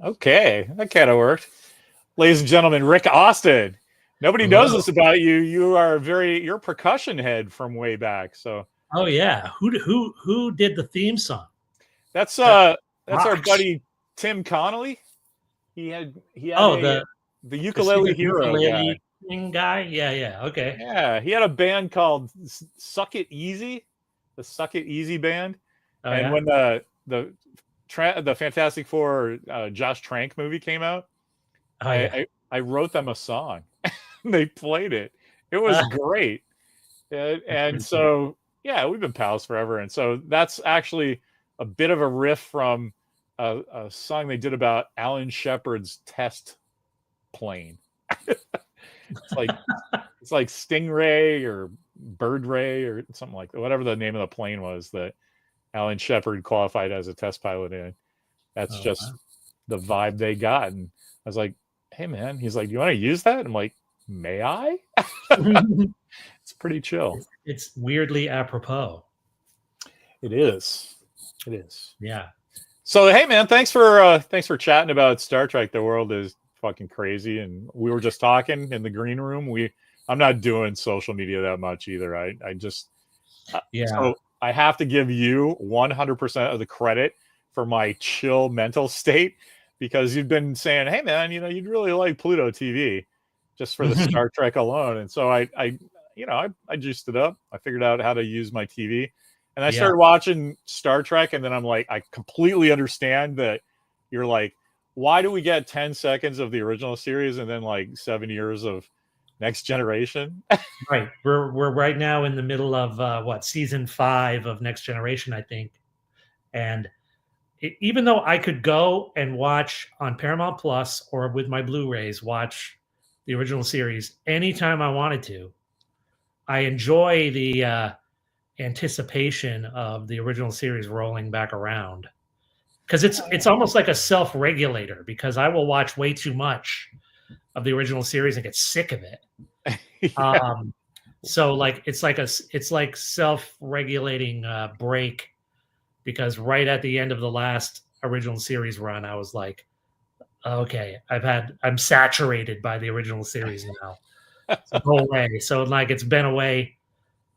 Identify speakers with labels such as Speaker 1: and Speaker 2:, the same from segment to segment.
Speaker 1: Okay, that kind of worked. Ladies and gentlemen, Rick Austin. Nobody knows
Speaker 2: Hello.
Speaker 1: this about you. You're a percussion head from way back. So
Speaker 2: Oh yeah, who did the theme song?
Speaker 1: that's
Speaker 2: That
Speaker 1: uh that's our
Speaker 2: rocks.
Speaker 1: buddy Tim Connolly. He had
Speaker 2: Oh,
Speaker 1: a the
Speaker 2: the singer
Speaker 1: ukulele hero guy.
Speaker 2: ukulele thing guy. Yeah, yeah. Okay.
Speaker 1: Yeah, he had a band called Suck It Easy, the Suck It Easy band.
Speaker 2: Oh
Speaker 1: And
Speaker 2: yeah.
Speaker 1: when the Fantastic Four Josh Trank movie came out,
Speaker 2: Oh
Speaker 1: I,
Speaker 2: yeah.
Speaker 1: I I wrote them a song. They played it. It was great.
Speaker 2: That's
Speaker 1: And
Speaker 2: pretty cool.
Speaker 1: so yeah, we've been pals forever. And so that's actually a bit of a riff from a song they did about Alan Shepard's test plane. It's like it's like Stingray or Bird Ray or something like that, whatever the name of the plane was that Alan Shepard qualified as a test pilot in. That's
Speaker 2: Oh
Speaker 1: just the vibe they got. And I was like, hey man, he's like, you want to use that? I'm like, may I?
Speaker 2: wow.
Speaker 1: It's pretty chill.
Speaker 2: It's weirdly apropos.
Speaker 1: It is. It is.
Speaker 2: Yeah.
Speaker 1: So hey man, thanks for chatting about Star Trek. The world is fucking crazy, and we were just talking in the green room. I'm not doing social media that much either. I just
Speaker 2: Yeah.
Speaker 1: so I have to give you 100% of the credit for my chill mental state because you've been saying, hey man, you'd really like Pluto TV just for the Star Trek alone. And so I juiced it up. I figured out how to use my TV. And I
Speaker 2: Yeah.
Speaker 1: started watching Star Trek, and then I'm like, I completely understand that you're like, why do we get 10 seconds of the original series and then like 7 years of Next Generation?
Speaker 2: Right. We're right now in the middle of season 5 of Next Generation, I think. And even though I could go and watch on Paramount Plus or with my Blu-rays, watch the original series anytime I wanted to, I enjoy the anticipation of the original series rolling back around because it's almost like a self-regulator because I will watch way too much of the original series and get sick of it.
Speaker 1: Yeah.
Speaker 2: So like it's like self-regulating break because right at the end of the last original series run, I was like, okay, I'm saturated by the original series now. So go away. So like it's been away.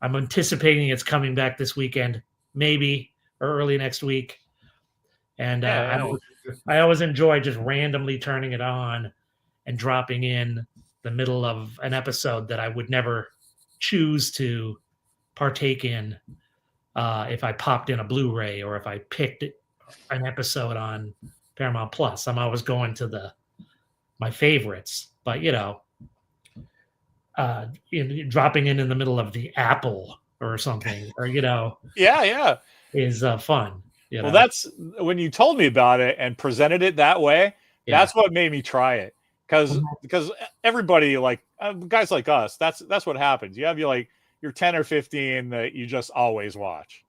Speaker 2: I'm anticipating it's coming back this weekend, maybe or early next week. And
Speaker 1: Yeah.
Speaker 2: I always enjoy just randomly turning it on and dropping in the middle of an episode that I would never choose to partake in if I popped in a Blu-ray or if I picked an episode on Paramount Plus. I'm always going to my favorites, but dropping in the middle of the Apple or something, or
Speaker 1: Yeah.
Speaker 2: is fun.
Speaker 1: Well, that's when you told me about it and presented it that way.
Speaker 2: Yeah.
Speaker 1: That's what made me try it because everybody like guys like us. That's what happens. You have your 10 or 15 that you just always watch.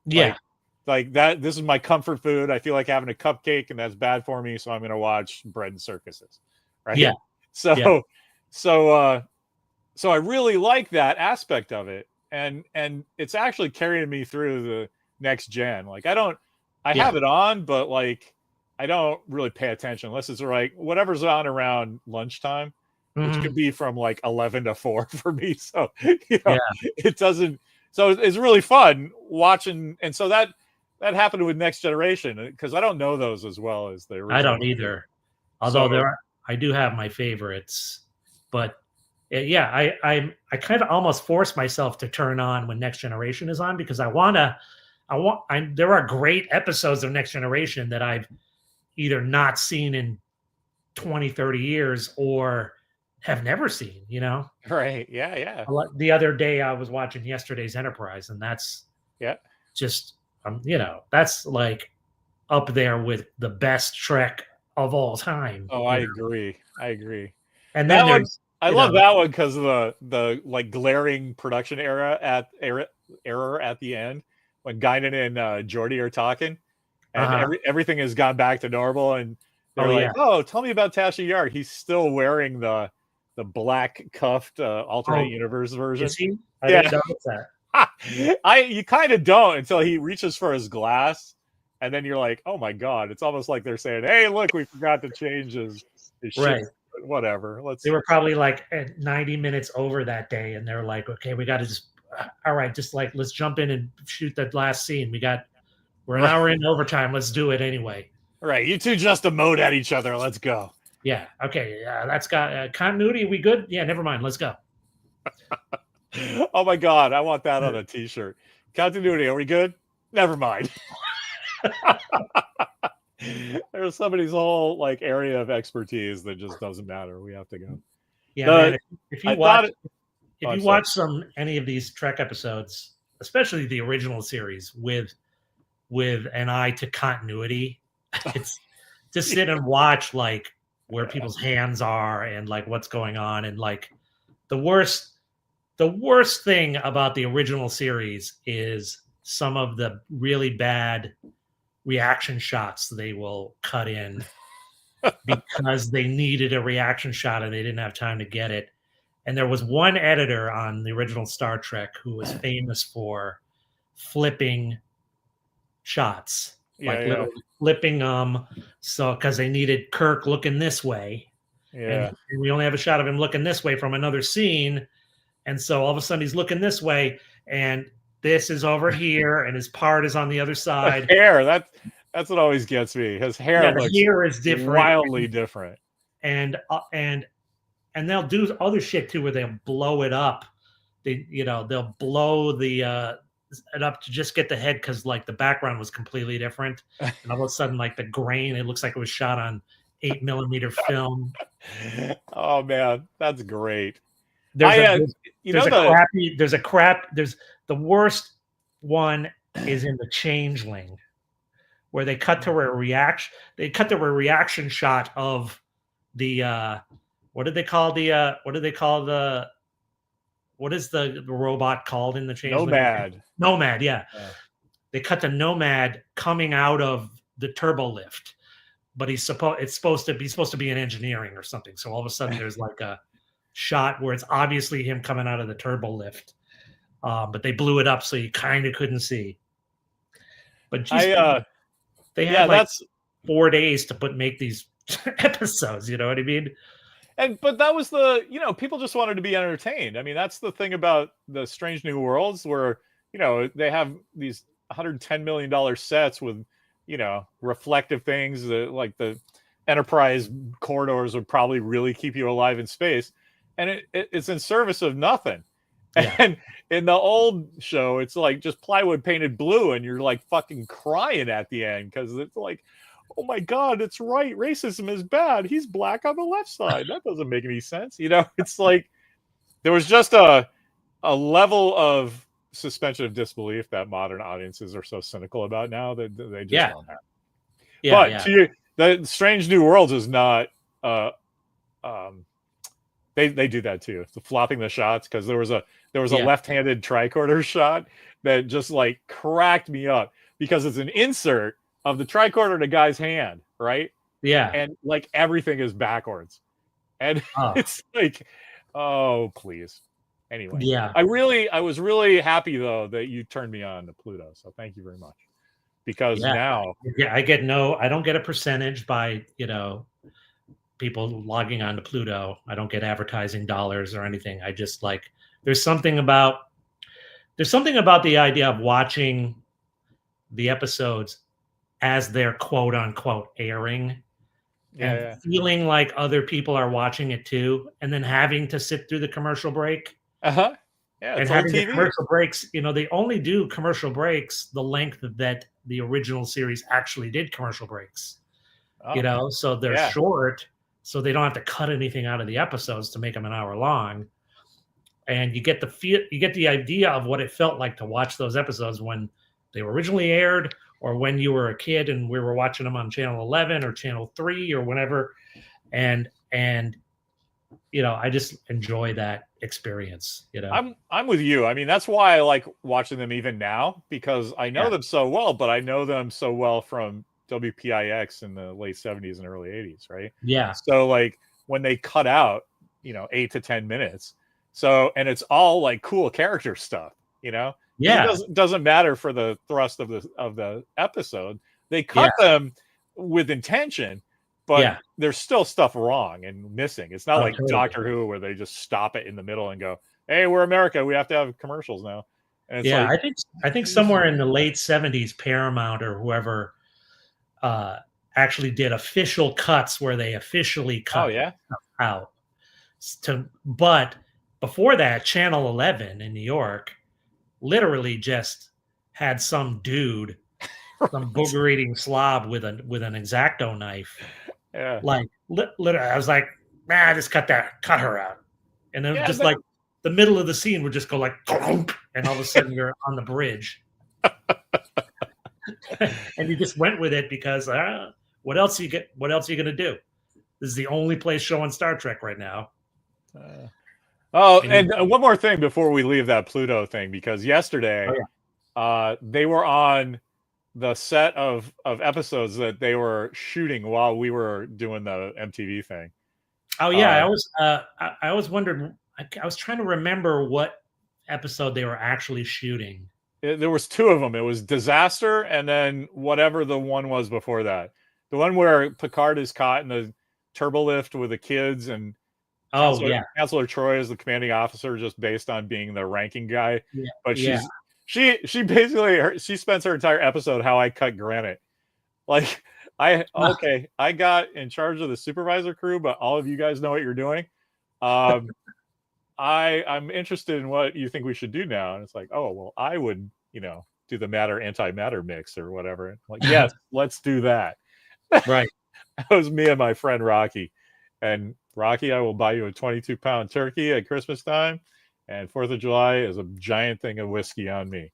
Speaker 2: Yeah.
Speaker 1: Like that. This is my comfort food. I feel like having a cupcake, and that's bad for me. So I'm going to watch Bread and Circuses. Right.
Speaker 2: Yeah.
Speaker 1: So
Speaker 2: Yeah.
Speaker 1: So I really like that aspect of it, and it's actually carrying me through the next gen. Like I have it on, but like I don't really pay attention unless it's whatever's on around lunchtime, which could be from like 11 to 4 for me. So it doesn't. So it's really fun watching, and so that happened with Next Generation because I don't know those as well as the original.
Speaker 2: I don't either. Although I do have my favorites, but yeah, I kind of almost force myself to turn on when Next Generation is on because there are great episodes of Next Generation that I've either not seen in 20, 30 years or have never seen,
Speaker 1: Right. Yeah.
Speaker 2: The other day I was watching Yesterday's Enterprise, and that's just, that's like up there with the best Trek of all time.
Speaker 1: Oh, I agree.
Speaker 2: And
Speaker 1: that
Speaker 2: then
Speaker 1: one,
Speaker 2: there's
Speaker 1: I love that one because of the like glaring production error at the end when Guinan and Geordi are talking, and everything has gone back to normal, and they're "Oh, tell me about Tasha Yar." He's still wearing the black cuffed alternate universe version.
Speaker 2: Is he? I didn't notice that.
Speaker 1: You kind of don't until he reaches for his glass, and then you're like, oh my god, it's almost like they're saying, hey, look, we forgot to change his shit.
Speaker 2: Right.
Speaker 1: Whatever.
Speaker 2: They were probably like at 90 minutes over that day, and they're like, okay, we got to just, all right, just like let's jump in and shoot that last scene. We're an hour in overtime. Let's do it anyway.
Speaker 1: Right. You two just emote at each other. Let's go.
Speaker 2: Yeah. Okay. That's got continuity. We good? Yeah. Never mind. Let's go.
Speaker 1: Oh my god, I want that on a t-shirt. Continuity, are we good? Never mind. There's somebody's whole like area of expertise that just doesn't matter. We have to go.
Speaker 2: Yeah, man, if you watch any of these Trek episodes, especially the original series, with an eye to continuity, it's just sit and watch like where people's hands are and like what's going on, and like the worst thing about the original series is some of the really bad reaction shots they will cut in because they needed a reaction shot and they didn't have time to get it. And there was one editor on the original Star Trek who was famous for flipping shots, literally flipping them. So, because they needed Kirk looking this way.
Speaker 1: Yeah.
Speaker 2: And we only have a shot of him looking this way from another scene. And so all of a sudden he's looking this way and this is over here and his part is on the other side.
Speaker 1: The hair, that's what always gets me. His hair looks
Speaker 2: hair is different,
Speaker 1: wildly different.
Speaker 2: And they'll do other shit too where they'll blow it up. They'll blow it up to just get the head because like the background was completely different. And all of a sudden, like the grain, it looks like it was shot on 8mm film.
Speaker 1: Oh man, that's great.
Speaker 2: There's the worst one is in the Changeling, where they cut to a reaction shot of the what is the robot called in the Changeling? Nomad, yeah. They cut the Nomad coming out of the turbo lift, but he's supposed to be in engineering or something. So all of a sudden there's like a shot where it's obviously him coming out of the turbo lift, but they blew it up so you kind of couldn't see. But they had 4 days to make these episodes. You know what I mean?
Speaker 1: But that was people just wanted to be entertained. I mean, that's the thing about the Strange New Worlds, where they have these $110 million sets with reflective things that, like, the Enterprise corridors would probably really keep you alive in space, and it's in service of nothing. Yeah. And in the old show, it's like just plywood painted blue, and you're like fucking crying at the end because it's like, oh my god, it's right, racism is bad. He's black on the left side. That doesn't make any sense. It's like there was just a level of suspension of disbelief that modern audiences are so cynical about now that they just don't have. But to you, the Strange New Worlds is not. They do that too. The flopping the shots, because there was a left-handed tricorder shot that just like cracked me up because it's an insert of the tricorder in a guy's hand, right?
Speaker 2: Yeah.
Speaker 1: And like everything is backwards. And it's like, oh, please. Anyway.
Speaker 2: Yeah.
Speaker 1: I was really happy though that you turned me on to Pluto. So thank you very much. Because now
Speaker 2: I don't get a percentage by, people logging on to Pluto. I don't get advertising dollars or anything. I just like, there's something about the idea of watching the episodes as they're quote unquote airing and feeling like other people are watching it too, and then having to sit through the commercial break.
Speaker 1: Yeah,
Speaker 2: and having the commercial breaks, they only do commercial breaks the length that the original series actually did commercial breaks. So they're short, so they don't have to cut anything out of the episodes to make them an hour long. And you get the idea of what it felt like to watch those episodes when they were originally aired, or when you were a kid and we were watching them on channel 11 or channel 3 or whatever. And I just enjoy that experience.
Speaker 1: I'm with you. I mean, that's why I like watching them even now, because I know them so well, but I know them so well from WPIX in the late 70s and early 80s, right?
Speaker 2: Yeah.
Speaker 1: So like when they cut out, 8 to 10 minutes. So, and it's all like cool character stuff,
Speaker 2: Yeah.
Speaker 1: It doesn't matter for the thrust of the episode. they cut them with intention, but
Speaker 2: Yeah.
Speaker 1: there's still stuff wrong and missing. It's not
Speaker 2: Oh,
Speaker 1: like
Speaker 2: totally.
Speaker 1: Doctor Who where they just stop it in the middle and go, "Hey, we're America. We have to have commercials now." And it's
Speaker 2: Yeah,
Speaker 1: like,
Speaker 2: I think somewhere in the late 70s, Paramount or whoever actually did official cuts where they officially
Speaker 1: oh
Speaker 2: cut
Speaker 1: yeah,
Speaker 2: stuff out. But before that, Channel 11 in New York literally just had some dude, some booger eating slob with an X-Acto knife.
Speaker 1: yeah,
Speaker 2: Like literally, I was like, nah, just cut her out. And then
Speaker 1: yeah.
Speaker 2: just like the middle of the scene would just go like, and all of a sudden you're on the bridge. And you just went with it because what else you get? What else are you going to do? This is the only place showing Star Trek right now.
Speaker 1: And one more thing before we leave that Pluto thing, because yesterday, they were on the set of episodes that they were shooting while we were doing the MTV thing.
Speaker 2: Oh yeah, I always wondered. I was trying to remember what episode they were actually shooting.
Speaker 1: There was two of them. It was Disaster, and then whatever the one was before that. The one where Picard is caught in the turbo lift with the kids, and Counselor Troy is the commanding officer, just based on being the ranking guy.
Speaker 2: Yeah,
Speaker 1: but she basically she spends her entire episode how I cut granite. Like I got in charge of the supervisor crew, but all of you guys know what you're doing. I'm interested in what you think we should do now. And it's like, oh, well, I would, do the matter antimatter mix or whatever. I'm like, yes, let's do that.
Speaker 2: Right.
Speaker 1: That was me and my friend Rocky. And Rocky, I will buy you a 22-pound turkey at Christmas time. And 4th of July is a giant thing of whiskey on me.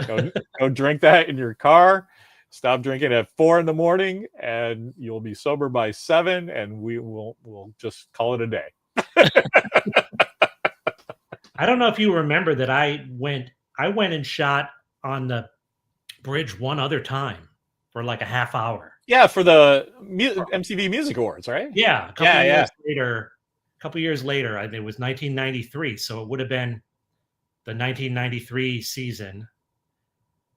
Speaker 1: Go drink that in your car. Stop drinking at 4 a.m, and you'll be sober by 7, and we'll just call it a day.
Speaker 2: I don't know if you remember that I went and shot on the bridge one other time for like a half hour.
Speaker 1: Yeah, for the MTV Music Awards, right?
Speaker 2: Yeah, a couple years later, it was 1993, so it would have been the 1993 season.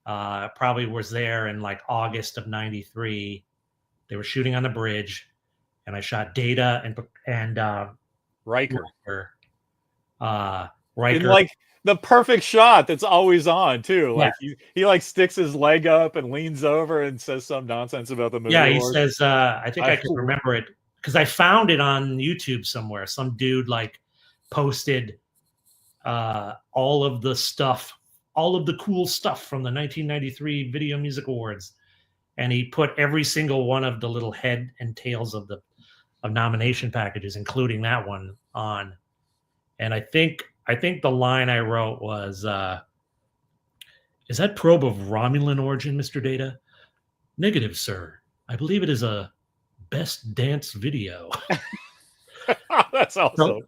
Speaker 2: Probably was there in like August of '93. They were shooting on the bridge, and I shot Data and
Speaker 1: Riker.
Speaker 2: Riker.
Speaker 1: In like the perfect shot that's always on too. Like he like sticks his leg up and leans over and says some nonsense about the movie.
Speaker 2: Yeah, he says, I think I can remember it because I found it on YouTube somewhere. Some dude like posted all of the cool stuff from the 1993 Video Music Awards, and he put every single one of the little head and tails of nomination packages, including that one, on. And I think the line I wrote was, "Is that probe of Romulan origin, Mr. Data?" "Negative, sir. I believe it is a best dance video."
Speaker 1: That's awesome. So,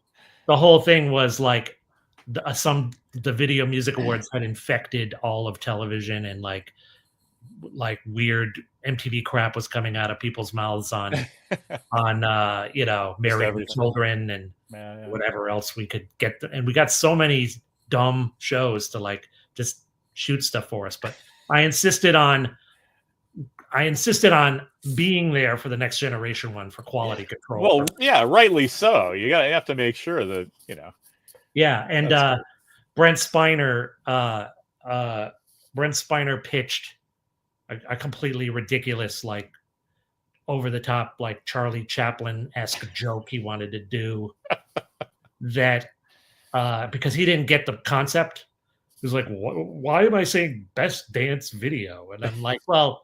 Speaker 2: the whole thing was like the Video Music Awards had infected all of television, and like weird MTV crap was coming out of people's mouths on marrying the children and whatever else we could get. And we got so many dumb shows to like just shoot stuff for us. But I insisted on being there for the Next Generation one for quality control.
Speaker 1: Well, yeah, rightly so. You have to make sure that,
Speaker 2: Yeah, and Brent Spiner pitched a completely ridiculous, like over the top, like Charlie Chaplin-esque joke he wanted to do that because he didn't get the concept. He was like, why am I saying best dance video? And I'm like, well,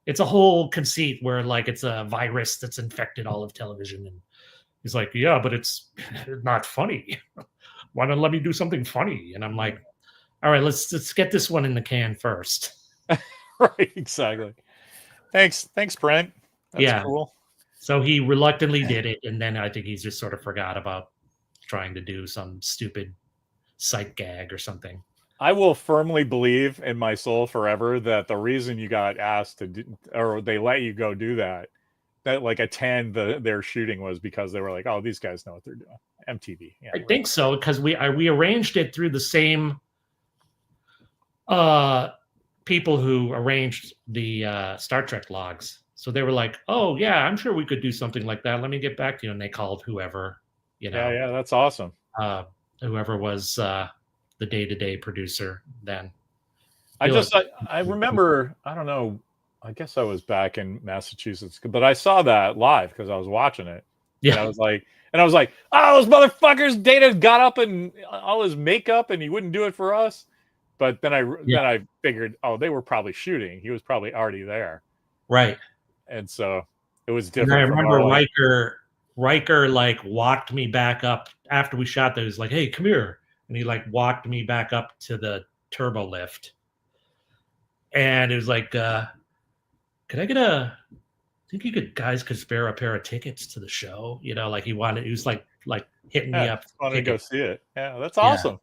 Speaker 2: it's a whole conceit where like it's a virus that's infected all of television. And he's like, yeah, but it's not funny. Why don't let me do something funny? And I'm like, all right, let's get this one in the can first.
Speaker 1: Right, exactly. Thanks, Brent. That's cool.
Speaker 2: So he reluctantly did it, and then I think he's just sort of forgot about trying to do some stupid sight gag or something.
Speaker 1: I will firmly believe in my soul forever that the reason you got asked to do, or they let you go do that like attend their shooting was because they were like, oh, these guys know what they're doing. MTV. Yeah,
Speaker 2: I think so, because we arranged it through the same people who arranged the Star Trek logs. So they were like, "Oh yeah, I'm sure we could do something like that. Let me get back to you." And they called whoever, you know,
Speaker 1: Yeah, that's awesome.
Speaker 2: uh, whoever was the day-to-day producer then.
Speaker 1: I remember, I don't know, I guess I was back in Massachusetts, but I saw that live because I was watching it. And
Speaker 2: Yeah.
Speaker 1: I was like, oh, those motherfuckers, Data got up and all his makeup and he wouldn't do it for us. But then I figured, oh, they were probably shooting. He was probably already there.
Speaker 2: Right.
Speaker 1: And so it was
Speaker 2: And
Speaker 1: different.
Speaker 2: I remember Riker like walked me back up after we shot those, like, "Hey, come here." And he like walked me back up to the turbo lift. And it was like, could I get I think guys could spare a pair of tickets to the show. You know, like he was like hitting me up.
Speaker 1: Wanted to go see it. Yeah, that's
Speaker 2: Yeah.
Speaker 1: awesome.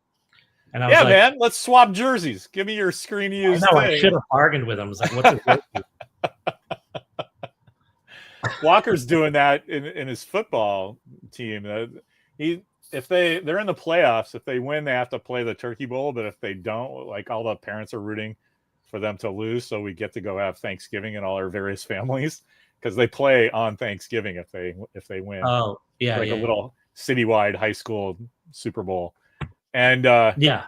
Speaker 2: And I was like,
Speaker 1: man, let's swap jerseys. Give me your screen used thing.
Speaker 2: I should have bargained with him. I was like, what's it?
Speaker 1: Walker's doing that in his football team. If they're in the playoffs, if they win, they have to play the Turkey Bowl. But if they don't, like all the parents are rooting for them to lose, so we get to go have Thanksgiving in all our various families because they play on Thanksgiving if they win.
Speaker 2: Oh yeah,
Speaker 1: like a little citywide high school Super Bowl, and
Speaker 2: yeah.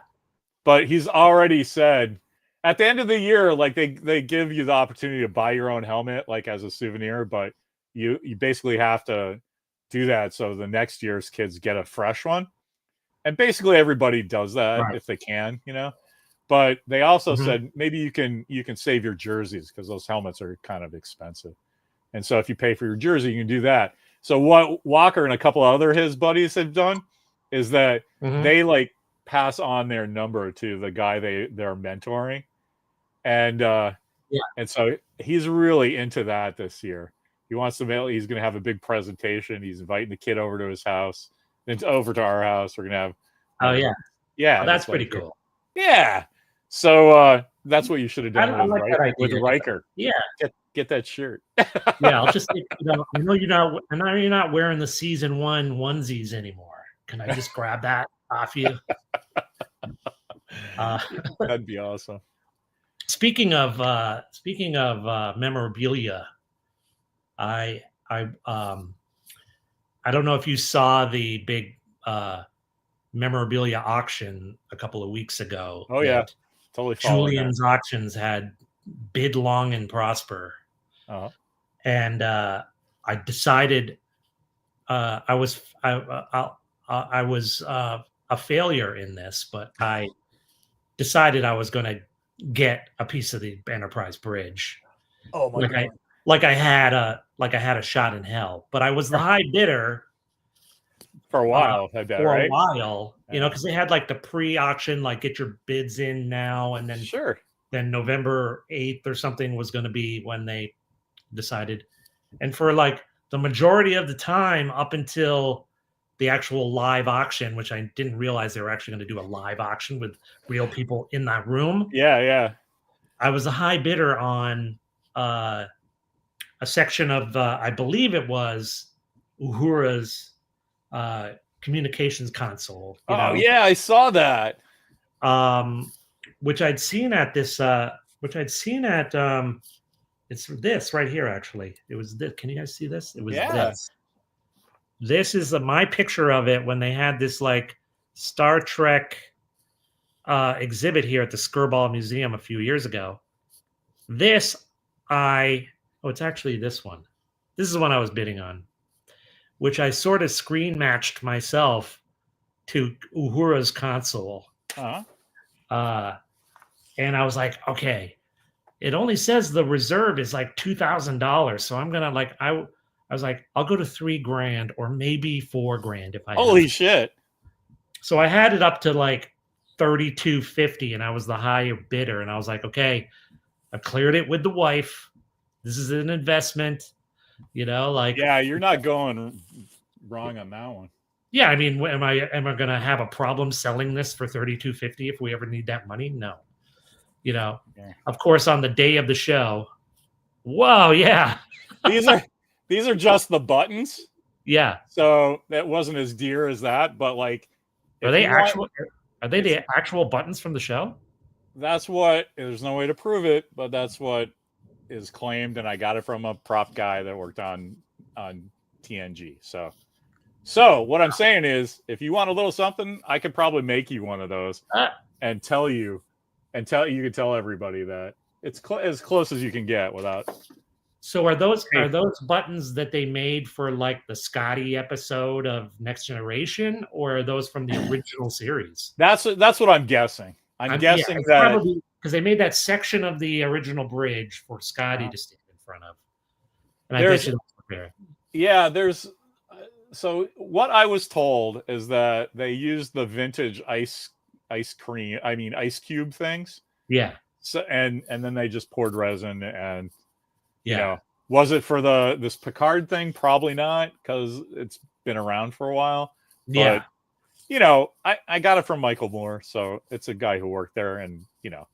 Speaker 1: But he's already said at the end of the year, like they give you the opportunity to buy your own helmet, like as a souvenir, but you basically have to do that so the next year's kids get a fresh one. And basically everybody does that if they can, you know. But they also said maybe you can save your jerseys because those helmets are kind of expensive. And so if you pay for your jersey, you can do that. So what Walker and a couple other his buddies have done is that they like pass on their number to the guy they're mentoring. And and so he's really into that this year. He wants to he's going to have a big presentation. He's inviting the kid over to his house, then over to our house. We're going to have
Speaker 2: oh, that's pretty cool.
Speaker 1: Yeah. So that's what you should have done with Riker.
Speaker 2: Yeah.
Speaker 1: Get that shirt.
Speaker 2: Yeah, I'll just you're not wearing the season 1 onesies anymore. Can I just grab that off you?
Speaker 1: That'd be awesome.
Speaker 2: Speaking of memorabilia, I don't know if you saw the big memorabilia auction a couple of weeks ago.
Speaker 1: Oh yeah, totally.
Speaker 2: Julian's Auctions had Bid Long and Prosper, and I decided I was a failure in this, but I decided I was going to get a piece of the Enterprise bridge.
Speaker 1: Oh my God.
Speaker 2: Like I had a shot in hell, but I was the high bidder
Speaker 1: for a while.
Speaker 2: You know, because they had like the pre-auction, like get your bids in now, and then then November 8th or something was going to be when they decided. And for like the majority of the time up until the actual live auction, which I didn't realize they were actually going to do a live auction with real people in that room.
Speaker 1: Yeah.
Speaker 2: I was a high bidder on a section of, I believe it was Uhura's communications console.
Speaker 1: Yeah, I saw that.
Speaker 2: Which I'd seen at this, it's this right here, actually. It was this. Can you guys see this? It was this. This is my picture of it when they had this like Star Trek exhibit here at the Skirball Museum a few years ago. It's actually this one. This is the one I was bidding on, which I sort of screen matched myself to Uhura's console. And I was like, okay, it only says the reserve is like $2,000. So I'm going to I was like, I'll go to $3,000 or maybe $4,000 if I
Speaker 1: Holy shit.
Speaker 2: So I had it up to like $3,250 and I was the higher bidder. And I was like, okay, I cleared it with the wife. This is an investment,
Speaker 1: yeah, you're not going wrong on that one.
Speaker 2: Yeah, I mean, am I going to have a problem selling this for $3,250 if we ever need that money? No. Of course, on the day of the show, whoa, yeah.
Speaker 1: These are just the buttons.
Speaker 2: Yeah.
Speaker 1: So that wasn't as dear as that, but like,
Speaker 2: are they the actual buttons from the show?
Speaker 1: that's what. There's no way to prove it, but that's what is claimed, and I got it from a prop guy that worked on TNG. So what I'm saying is, if you want a little something, I could probably make you one of those and tell you, you could tell everybody that it's as close as you can get without.
Speaker 2: So are those buttons that they made for like the Scotty episode of Next Generation, or are those from the original series?
Speaker 1: That's what I'm guessing. I'm guessing that
Speaker 2: probably because they made that section of the original bridge for Scotty to stand in front of, and I bet you that's there.
Speaker 1: Yeah, there's. So what I was told is that they used the vintage ice cube things.
Speaker 2: Yeah.
Speaker 1: So and then they just poured resin and you know, was it for this Picard thing? Probably not, because it's been around for a while.
Speaker 2: Yeah.
Speaker 1: But, you know, I got it from Michael Moore, so it's a guy who worked there. And, you know,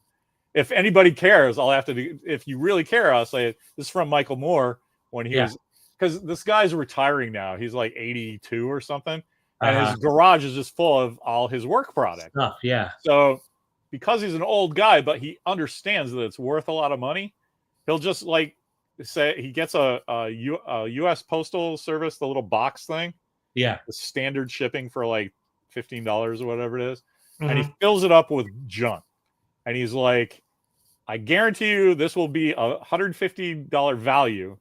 Speaker 1: if anybody cares, I'll have to do, if you really care, I'll say this is from Michael Moore when he was, because this guy's retiring now. He's like 82 or something. And his garage is just full of all his work product.
Speaker 2: Yeah.
Speaker 1: So because he's an old guy, but he understands that it's worth a lot of money, he'll just like, say he gets a U.S. Postal Service, the little box thing.
Speaker 2: Yeah.
Speaker 1: The standard shipping for like $15 or whatever it is. And he fills it up with junk. And he's like, I guarantee you this will be $150 value.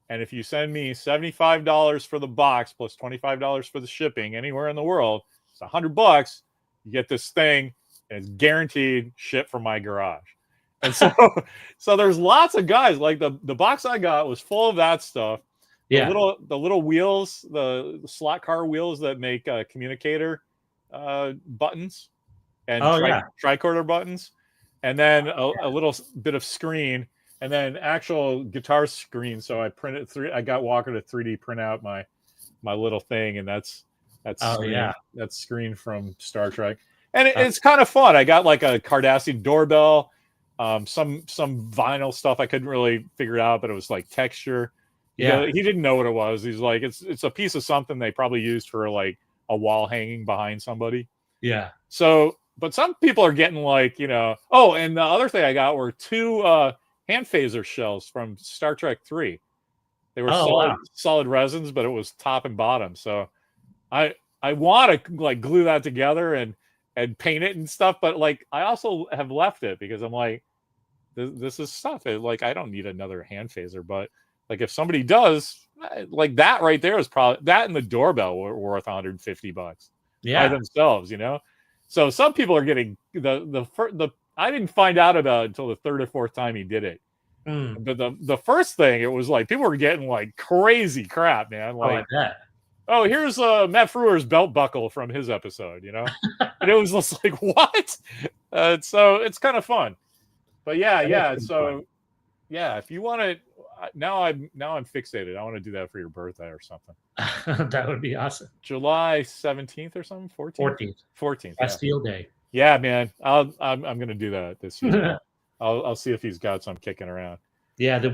Speaker 1: And if you send me $75 for the box plus $25 for the shipping anywhere in the world, it's $100. You get this thing and it's guaranteed ship from my garage. And so there's lots of guys like the box I got was full of that stuff. The little wheels, the slot car wheels that make communicator buttons and tricorder buttons, and then a little bit of screen, and then actual guitar screen. So I printed I got Walker to 3D print out my little thing, and that's screen from Star Trek, and it's kind of fun. I got like a Cardassian doorbell. Some vinyl stuff I couldn't really figure it out, but it was like texture. Yeah, he didn't know what it was. He's like, it's a piece of something they probably used for like a wall hanging behind somebody.
Speaker 2: Yeah.
Speaker 1: So, but some people are getting like, you know. Oh, and the other thing I got were 2 hand phaser shells from Star Trek 3. They were solid resins, but it was top and bottom. So, I want to like glue that together and paint it and stuff, but like I also have left it because I'm like, this is stuff. Like I don't need another hand phaser, but like if somebody does, like that right there is probably that and the doorbell were worth $150 by themselves, you know. So some people are getting the I didn't find out about it until the 3rd or 4th time he did it. But the first thing, it was like people were getting like crazy crap, man. Like, oh, here's Matt Frewer's belt buckle from his episode, you know, and it was just like what? So it's kind of fun. But yeah. So yeah, if you want to, now I'm fixated. I want to do that for your birthday or something.
Speaker 2: That would be awesome.
Speaker 1: July 17th or something. 14th.
Speaker 2: Bastille Day.
Speaker 1: Yeah, man. I'm gonna do that this year. I'll see if he's got some kicking around.
Speaker 2: Yeah, the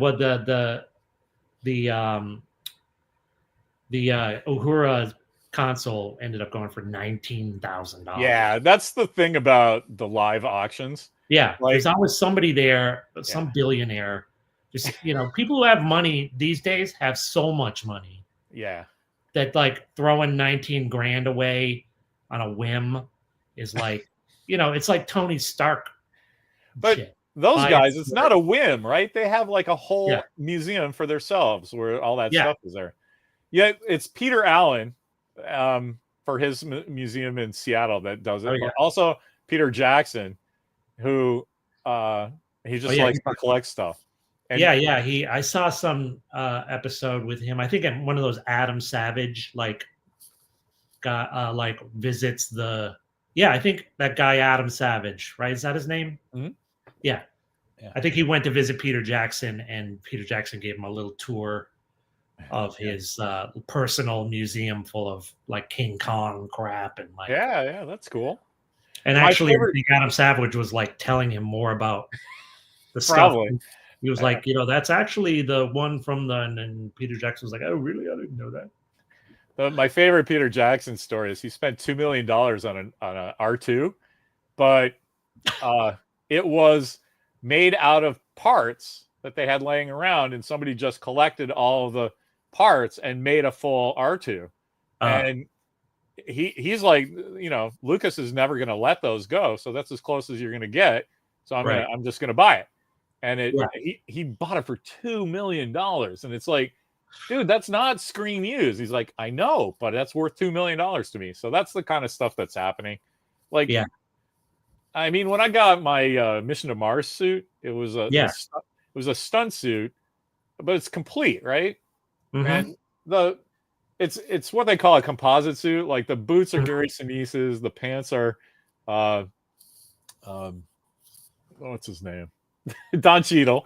Speaker 2: Uhura console ended up going for $19,000.
Speaker 1: Yeah, that's the thing about the live auctions.
Speaker 2: Yeah, like, there's always somebody there, some billionaire. Just, you know, people who have money these days have so much money.
Speaker 1: Yeah.
Speaker 2: That like throwing 19 grand away on a whim is like, you know, it's like Tony Stark.
Speaker 1: But shit. Those guys, it's not a whim, right? They have like a whole museum for themselves where all that stuff is there. Yeah, it's Peter Allen for his museum in Seattle that does it. But also Peter Jackson, who he just likes to collect stuff. And
Speaker 2: I saw some episode with him. I think at one of those Adam Savage visits the. Yeah, I think that guy Adam Savage, right? Is that his name?
Speaker 1: Mm-hmm.
Speaker 2: Yeah. I think he went to visit Peter Jackson, and Peter Jackson gave him a little tour of his personal museum full of like King Kong crap and like.
Speaker 1: Yeah, that's cool.
Speaker 2: And actually, I think Adam Savage was like telling him more about the stuff. He was like, you know, that's actually the one from and Peter Jackson was like, oh, really? I didn't know that.
Speaker 1: My favorite Peter Jackson story is he spent $2 million on an R2, but it was made out of parts that they had laying around, and somebody just collected all of the parts and made a full R2. And he's like, Lucas is never going to let those go, so that's as close as you're going to get. So I'm just going to buy it. And he bought it for $2 million, and it's like, dude, that's not screen used. He's like, I know, but that's worth $2 million to me. So that's the kind of stuff that's happening. Like, I mean, when I got my Mission to Mars suit, it was a stunt suit, but it's complete, right? And it's what they call a composite suit. Like the boots are Gary Sinise's, the pants are what's his name? Don Cheadle.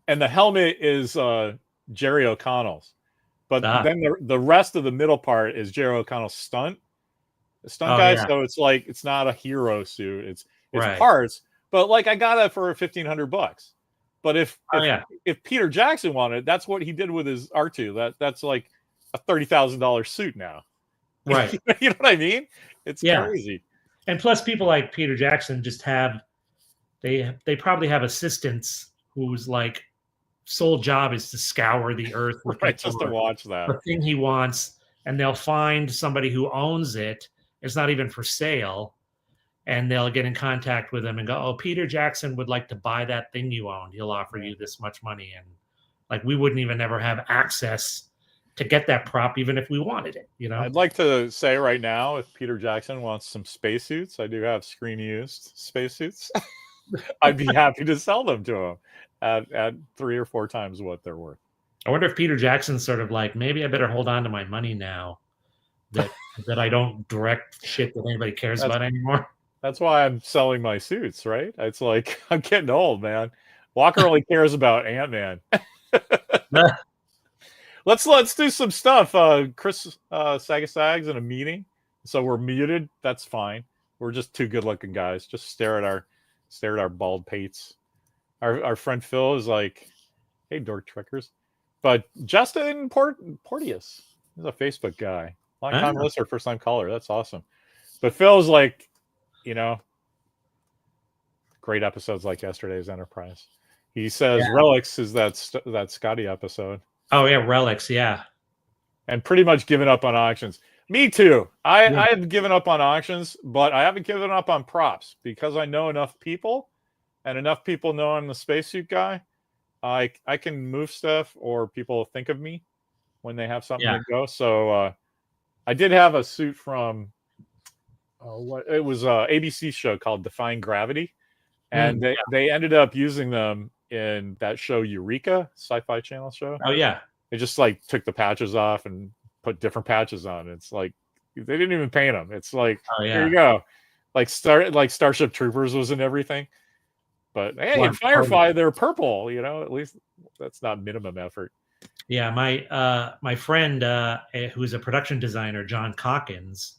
Speaker 1: And the helmet is Jerry O'Connell's. But then the rest of the middle part is Jerry O'Connell's stunt guy. Yeah. So it's like, it's not a hero suit. It's parts. But like, I got it for $1,500. But if Peter Jackson wanted, that's what he did with his R2. That's like a $30,000 suit now.
Speaker 2: Right.
Speaker 1: You know what I mean? It's crazy.
Speaker 2: And plus, people like Peter Jackson just have, they probably have assistants whose like sole job is to scour the earth
Speaker 1: just to watch the
Speaker 2: thing he wants, and they'll find somebody who owns it. It's not even for sale, and they'll get in contact with him and go, "Oh, Peter Jackson would like to buy that thing you own. He'll offer you this much money." And like, we wouldn't even ever have access to get that prop, even if we wanted it.
Speaker 1: I'd like to say right now, if Peter Jackson wants some spacesuits, I do have screen used spacesuits. I'd be happy to sell them to him at 3 or 4 times what they're worth.
Speaker 2: I wonder if Peter Jackson's sort of like, maybe I better hold on to my money now that I don't direct shit that anybody cares about anymore.
Speaker 1: That's why I'm selling my suits, right? It's like, I'm getting old, man. Walker only cares about Ant-Man. Let's do some stuff. Chris Sagasags in a meeting, so we're muted. That's fine. We're just 2 good-looking guys. Just stare at our bald pates. Our friend Phil is like, "Hey, Dork Trickers," but Justin Porteous is a Facebook guy, long-time listener, first-time caller. That's awesome. But Phil's like, great episodes like yesterday's Enterprise. He says Relics is that Scotty episode.
Speaker 2: Oh yeah, Relics, yeah.
Speaker 1: And pretty much given up on auctions. Me too. I have given up on auctions, but I haven't given up on props because I know enough people, and enough people know I'm the spacesuit guy. I can move stuff, or people think of me when they have something to go. So I did have a suit from it was a ABC show called Defying Gravity, and they ended up using them in that show Eureka, Sci-Fi Channel show.
Speaker 2: Oh yeah.
Speaker 1: They just like took the patches off and put different patches on. It's like they didn't even paint them. It's like, here you go. Like Starship Troopers was in everyevery. But hey, in Firefly they're purple, at least that's not minimum effort.
Speaker 2: Yeah, my friend who's a production designer, John Calkins,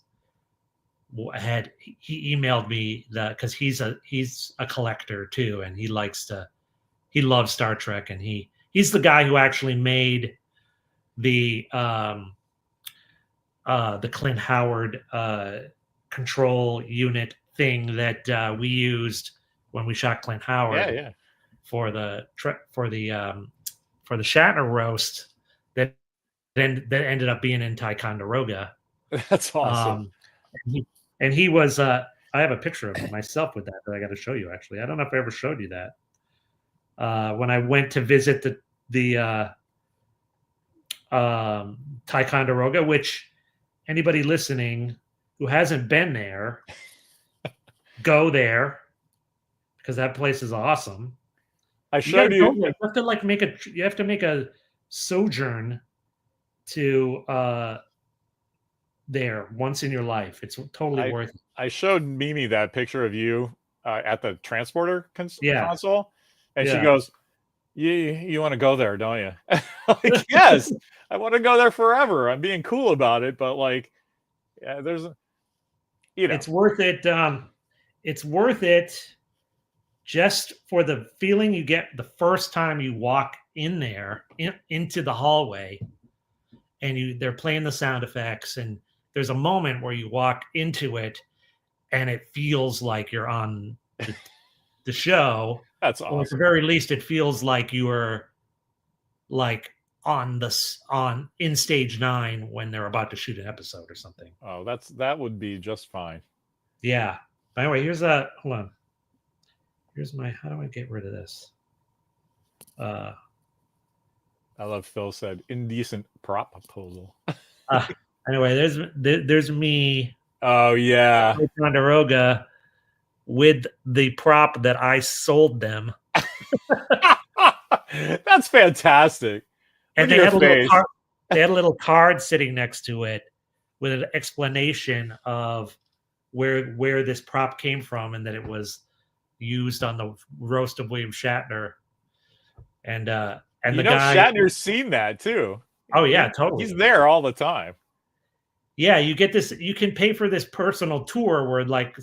Speaker 2: he emailed me that because he's a collector too, and he loves Star Trek, and he's the guy who actually made the Clint Howard control unit thing that we used when we shot Clint Howard for the Shatner roast that ended up being in Ticonderoga.
Speaker 1: That's awesome.
Speaker 2: And he was I have a picture of myself with that I got to show you. Actually, I don't know if I ever showed you that. When I went to visit the Ticonderoga, which anybody listening who hasn't been there, go there because that place is awesome.
Speaker 1: I showed you.
Speaker 2: You have to make a sojourn to there once in your life. It's totally worth it.
Speaker 1: I showed Mimi that picture of you at the transporter console, and she goes, "You want to go there, don't you?" Like, yes, I want to go there forever. I'm being cool about it, but like, there's,
Speaker 2: it's worth it. It's worth it just for the feeling you get the first time you walk in there into the hallway, and they're playing the sound effects, and there's a moment where you walk into it and it feels like you're on the show.
Speaker 1: That's
Speaker 2: Or at the
Speaker 1: awesome.
Speaker 2: very least, it feels like you are like on in stage 9 when they're about to shoot an episode or something.
Speaker 1: Oh, that would be just fine.
Speaker 2: Yeah. By the way, here's a hold on. Here's my how do I get rid of this?
Speaker 1: I love Phil said indecent prop proposal.
Speaker 2: Anyway, there's me.
Speaker 1: Oh yeah.
Speaker 2: Ticonderoga with the prop that I sold them.
Speaker 1: That's fantastic.
Speaker 2: And
Speaker 1: Look
Speaker 2: they
Speaker 1: at
Speaker 2: had,
Speaker 1: your face.
Speaker 2: they had a little card sitting next to it with an explanation of where this prop came from and that it was used on the roast of William Shatner. And the guy,
Speaker 1: Shatner's seen that too.
Speaker 2: oh yeah, totally.
Speaker 1: He's there all the time.
Speaker 2: Yeah, you get this. You can pay for this personal tour where like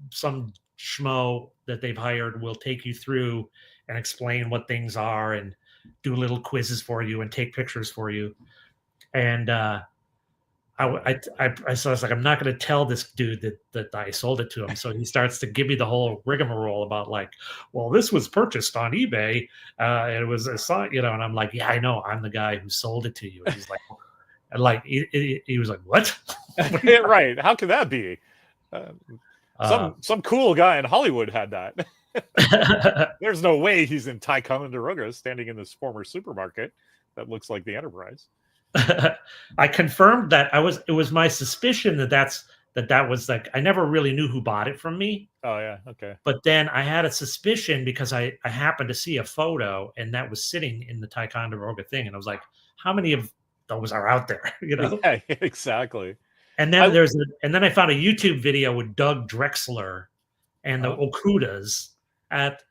Speaker 2: some schmo that they've hired will take you through and explain what things are and do little quizzes for you and take pictures for you. And so I was like, I'm not going to tell this dude that I sold it to him. So he starts to give me the whole rigmarole about like, well, this was purchased on eBay. It was a sign, and I'm like, yeah, I know. I'm the guy who sold it to you. And he's like, he was like, what?
Speaker 1: Right. How could that be? Some cool guy in Hollywood had that. There's no way he's in Ticonderoga standing in this former supermarket that looks like the Enterprise.
Speaker 2: I confirmed that it was my suspicion that was like, I never really knew who bought it from me.
Speaker 1: Oh yeah. Okay.
Speaker 2: But then I had a suspicion because I happened to see a photo and that was sitting in the Ticonderoga thing. And I was like, how many of those are out there?
Speaker 1: Yeah, exactly.
Speaker 2: And then and then I found a YouTube video with Doug Drexler and the Okudas at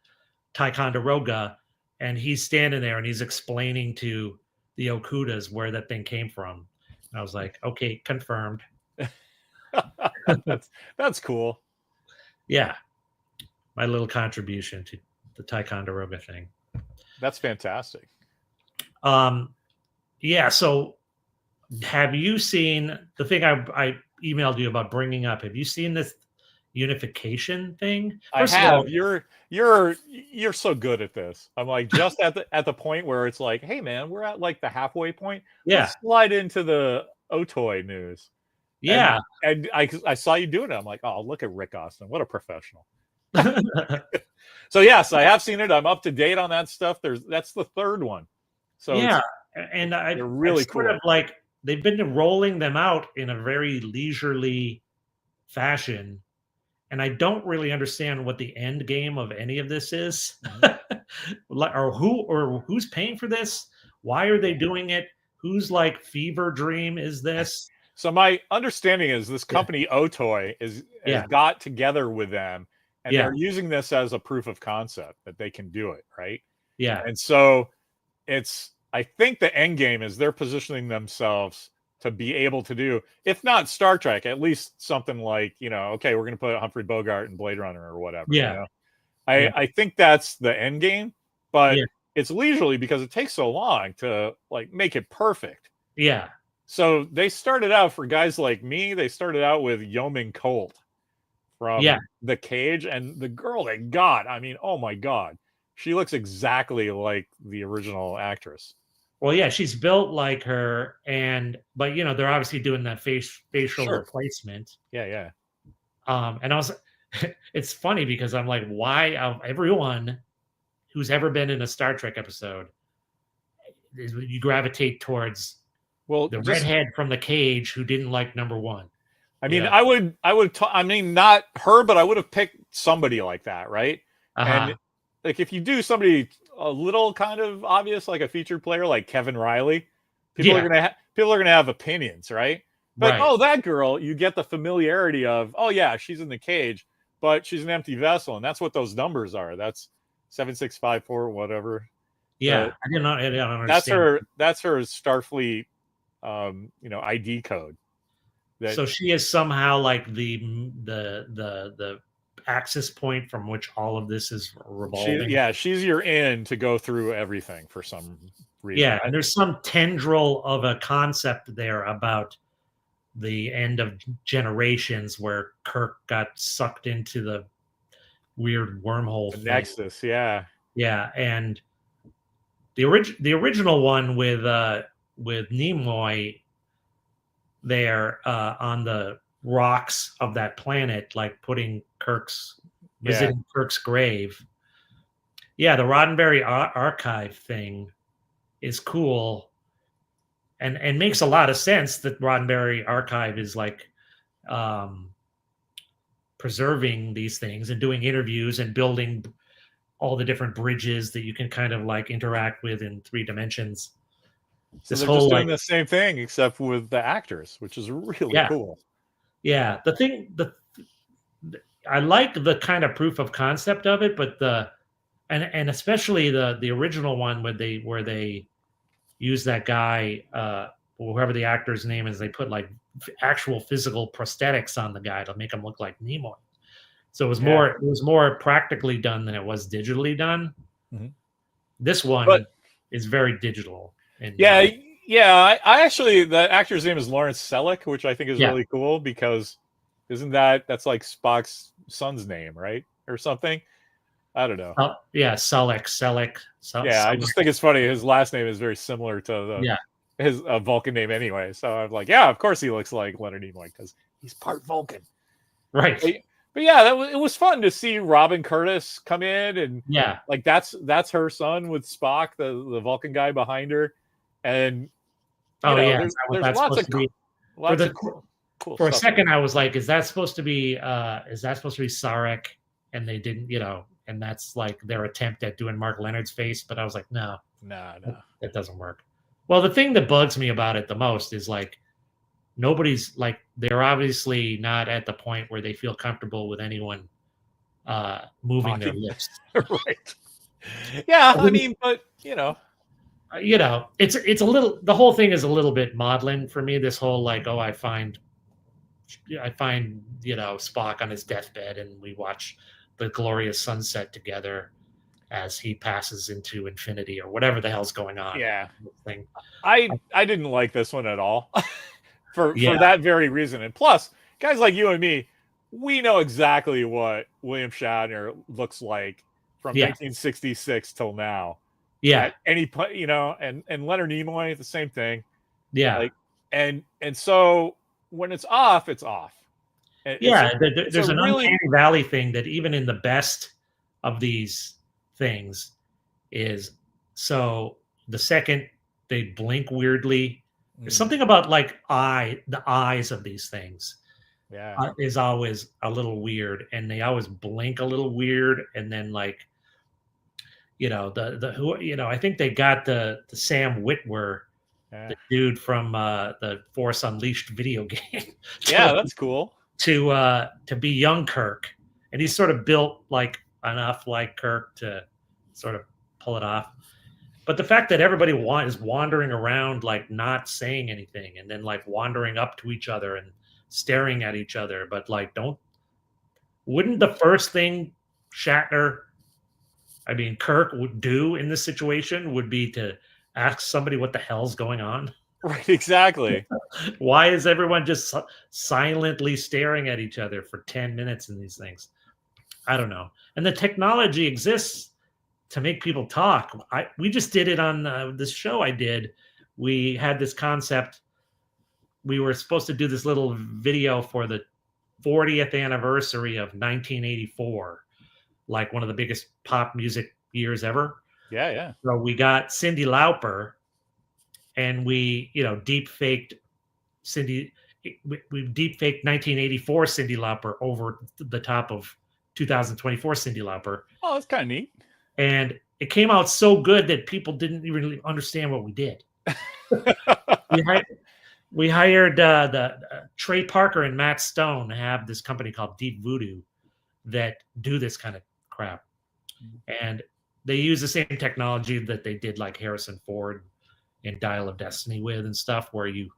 Speaker 2: Ticonderoga, and he's standing there and he's explaining to the Okudas where that thing came from. And I was like, okay, confirmed.
Speaker 1: That's cool.
Speaker 2: Yeah, my little contribution to the Ticonderoga thing.
Speaker 1: That's fantastic.
Speaker 2: Yeah. So, have you seen the thing I emailed you about bringing up? Have you seen this unification thing?
Speaker 1: First I have. All, you're so good at this. I'm like just at the point where it's like, hey man, we're at like the halfway point.
Speaker 2: Yeah.
Speaker 1: Let's slide into the OTOY news.
Speaker 2: Yeah.
Speaker 1: And I saw you doing it. I'm like, oh, look at Rick Austin. What a professional. So yes, I have seen it. I'm up to date on that stuff. That's the third one. So
Speaker 2: yeah, and
Speaker 1: they're really cool.
Speaker 2: Sort of like they've been rolling them out in a very leisurely fashion, and I don't really understand what the end game of any of this is, or who's paying for this. Why are they doing it? Whose like fever dream is this?
Speaker 1: So my understanding is this company OTOY has got together with them, and they're using this as a proof of concept that they can do it, right?
Speaker 2: Yeah.
Speaker 1: And so I think the end game is they're positioning themselves to be able to do, if not Star Trek, at least something like, okay, we're going to put Humphrey Bogart in Blade Runner or whatever.
Speaker 2: Yeah.
Speaker 1: I think that's the end game, but it's leisurely because it takes so long to like make it perfect.
Speaker 2: Yeah.
Speaker 1: So they started out, for guys like me, they started out with Yeoman Colt from The Cage, and the girl they got, I mean, oh my God, she looks exactly like the original actress.
Speaker 2: Well, yeah, she's built like her, but they're obviously doing that facial replacement.
Speaker 1: Yeah.
Speaker 2: And I was, it's funny because I'm like, why of everyone who's ever been in a Star Trek episode, you gravitate towards the redhead from The Cage who didn't like number one.
Speaker 1: I mean, I would, I mean, not her, but I would have picked somebody like that, right? And like, if you do somebody a little kind of obvious, like a featured player, like Kevin Riley, people are gonna have opinions, right? But oh, that girl, you get the familiarity of, oh yeah, she's in The Cage, but she's an empty vessel, and that's what those numbers are. That's 7654, whatever.
Speaker 2: Yeah, I don't understand.
Speaker 1: That's her Starfleet, ID code.
Speaker 2: So she is somehow like the access point from which all of this is revolving.
Speaker 1: She's your in to go through everything for some reason.
Speaker 2: Yeah, and there's some tendril of a concept there about the end of Generations where Kirk got sucked into the weird wormhole
Speaker 1: The
Speaker 2: thing.
Speaker 1: Nexus, yeah.
Speaker 2: Yeah, and the original one with Nimoy there on the rocks of that planet, like visiting Kirk's grave. Yeah, the Roddenberry archive thing is cool, and makes a lot of sense that Roddenberry archive is like preserving these things and doing interviews and building all the different bridges that you can kind of like interact with in 3 dimensions.
Speaker 1: So
Speaker 2: This
Speaker 1: they're
Speaker 2: whole
Speaker 1: just doing
Speaker 2: like
Speaker 1: the same thing except with the actors, which is really cool.
Speaker 2: Yeah, I like the kind of proof of concept of it, but and especially the original one where they use that guy, whoever the actor's name is, they put like actual physical prosthetics on the guy to make him look like Nimoy. So it was more practically done than it was digitally done.
Speaker 1: Mm-hmm.
Speaker 2: This one is very digital. And
Speaker 1: I actually, the actor's name is Lawrence Selleck, which I think is really cool because that's like Spock's son's name, right, or something? I don't know.
Speaker 2: Selleck.
Speaker 1: I just think it's funny. His last name is very similar to his Vulcan name anyway. So I'm like, yeah, of course he looks like Leonard Nimoy because he's part Vulcan,
Speaker 2: right?
Speaker 1: But yeah, it was fun to see Robin Curtis come in and like that's her son with Spock, the Vulcan guy behind her, and there's lots of cool
Speaker 2: for
Speaker 1: stuff.
Speaker 2: A second I was like, is that supposed to be Sarek? And they didn't, and that's like their attempt at doing Mark Leonard's face, but I was like, no, that doesn't work. Well, the thing that bugs me about it the most is like nobody's like, they're obviously not at the point where they feel comfortable with anyone moving their lips.
Speaker 1: Right. Yeah, I mean, but
Speaker 2: it's a little, the whole thing is a little bit maudlin for me. This whole like, oh, I find Spock on his deathbed and we watch the glorious sunset together as he passes into infinity or whatever the hell's going on.
Speaker 1: Yeah. I didn't like this one at all for that very reason. And plus, guys like you and me, we know exactly what William Shatner looks like from 1966 till now.
Speaker 2: Yeah.
Speaker 1: At any and Leonard Nimoy, the same thing.
Speaker 2: Yeah.
Speaker 1: Like, and so when it's off, it's off.
Speaker 2: There's an uncanny valley thing that even in the best of these things is, so the second they blink weirdly, there's something about like the eyes of these things is always a little weird, and they always blink a little weird, and then like I think they got the Sam Witwer, the dude from the Force Unleashed video game.
Speaker 1: That's cool.
Speaker 2: To be young Kirk, and he's sort of built like enough like Kirk to sort of pull it off. But the fact that everybody is wandering around like not saying anything, and then like wandering up to each other and staring at each other, but like wouldn't the first thing Kirk would do in this situation would be to ask somebody what the hell's going on?
Speaker 1: Right, exactly.
Speaker 2: Why is everyone just silently staring at each other for 10 minutes in these things? I don't know. And the technology exists to make people talk. We just did it on this show I did. We had this concept. We were supposed to do this little video for the 40th anniversary of 1984, like one of the biggest pop music years ever.
Speaker 1: Yeah.
Speaker 2: So we got Cyndi Lauper, and we, deep faked Cyndi. We deep faked 1984 Cyndi Lauper over the top of 2024 Cyndi Lauper.
Speaker 1: Oh, that's kind of neat.
Speaker 2: And it came out so good that people didn't even really understand what we did. We hired the Trey Parker and Matt Stone to have this company called Deep Voodoo that do this kind of crap. And they use the same technology that they did like Harrison Ford in Dial of Destiny with and stuff, where you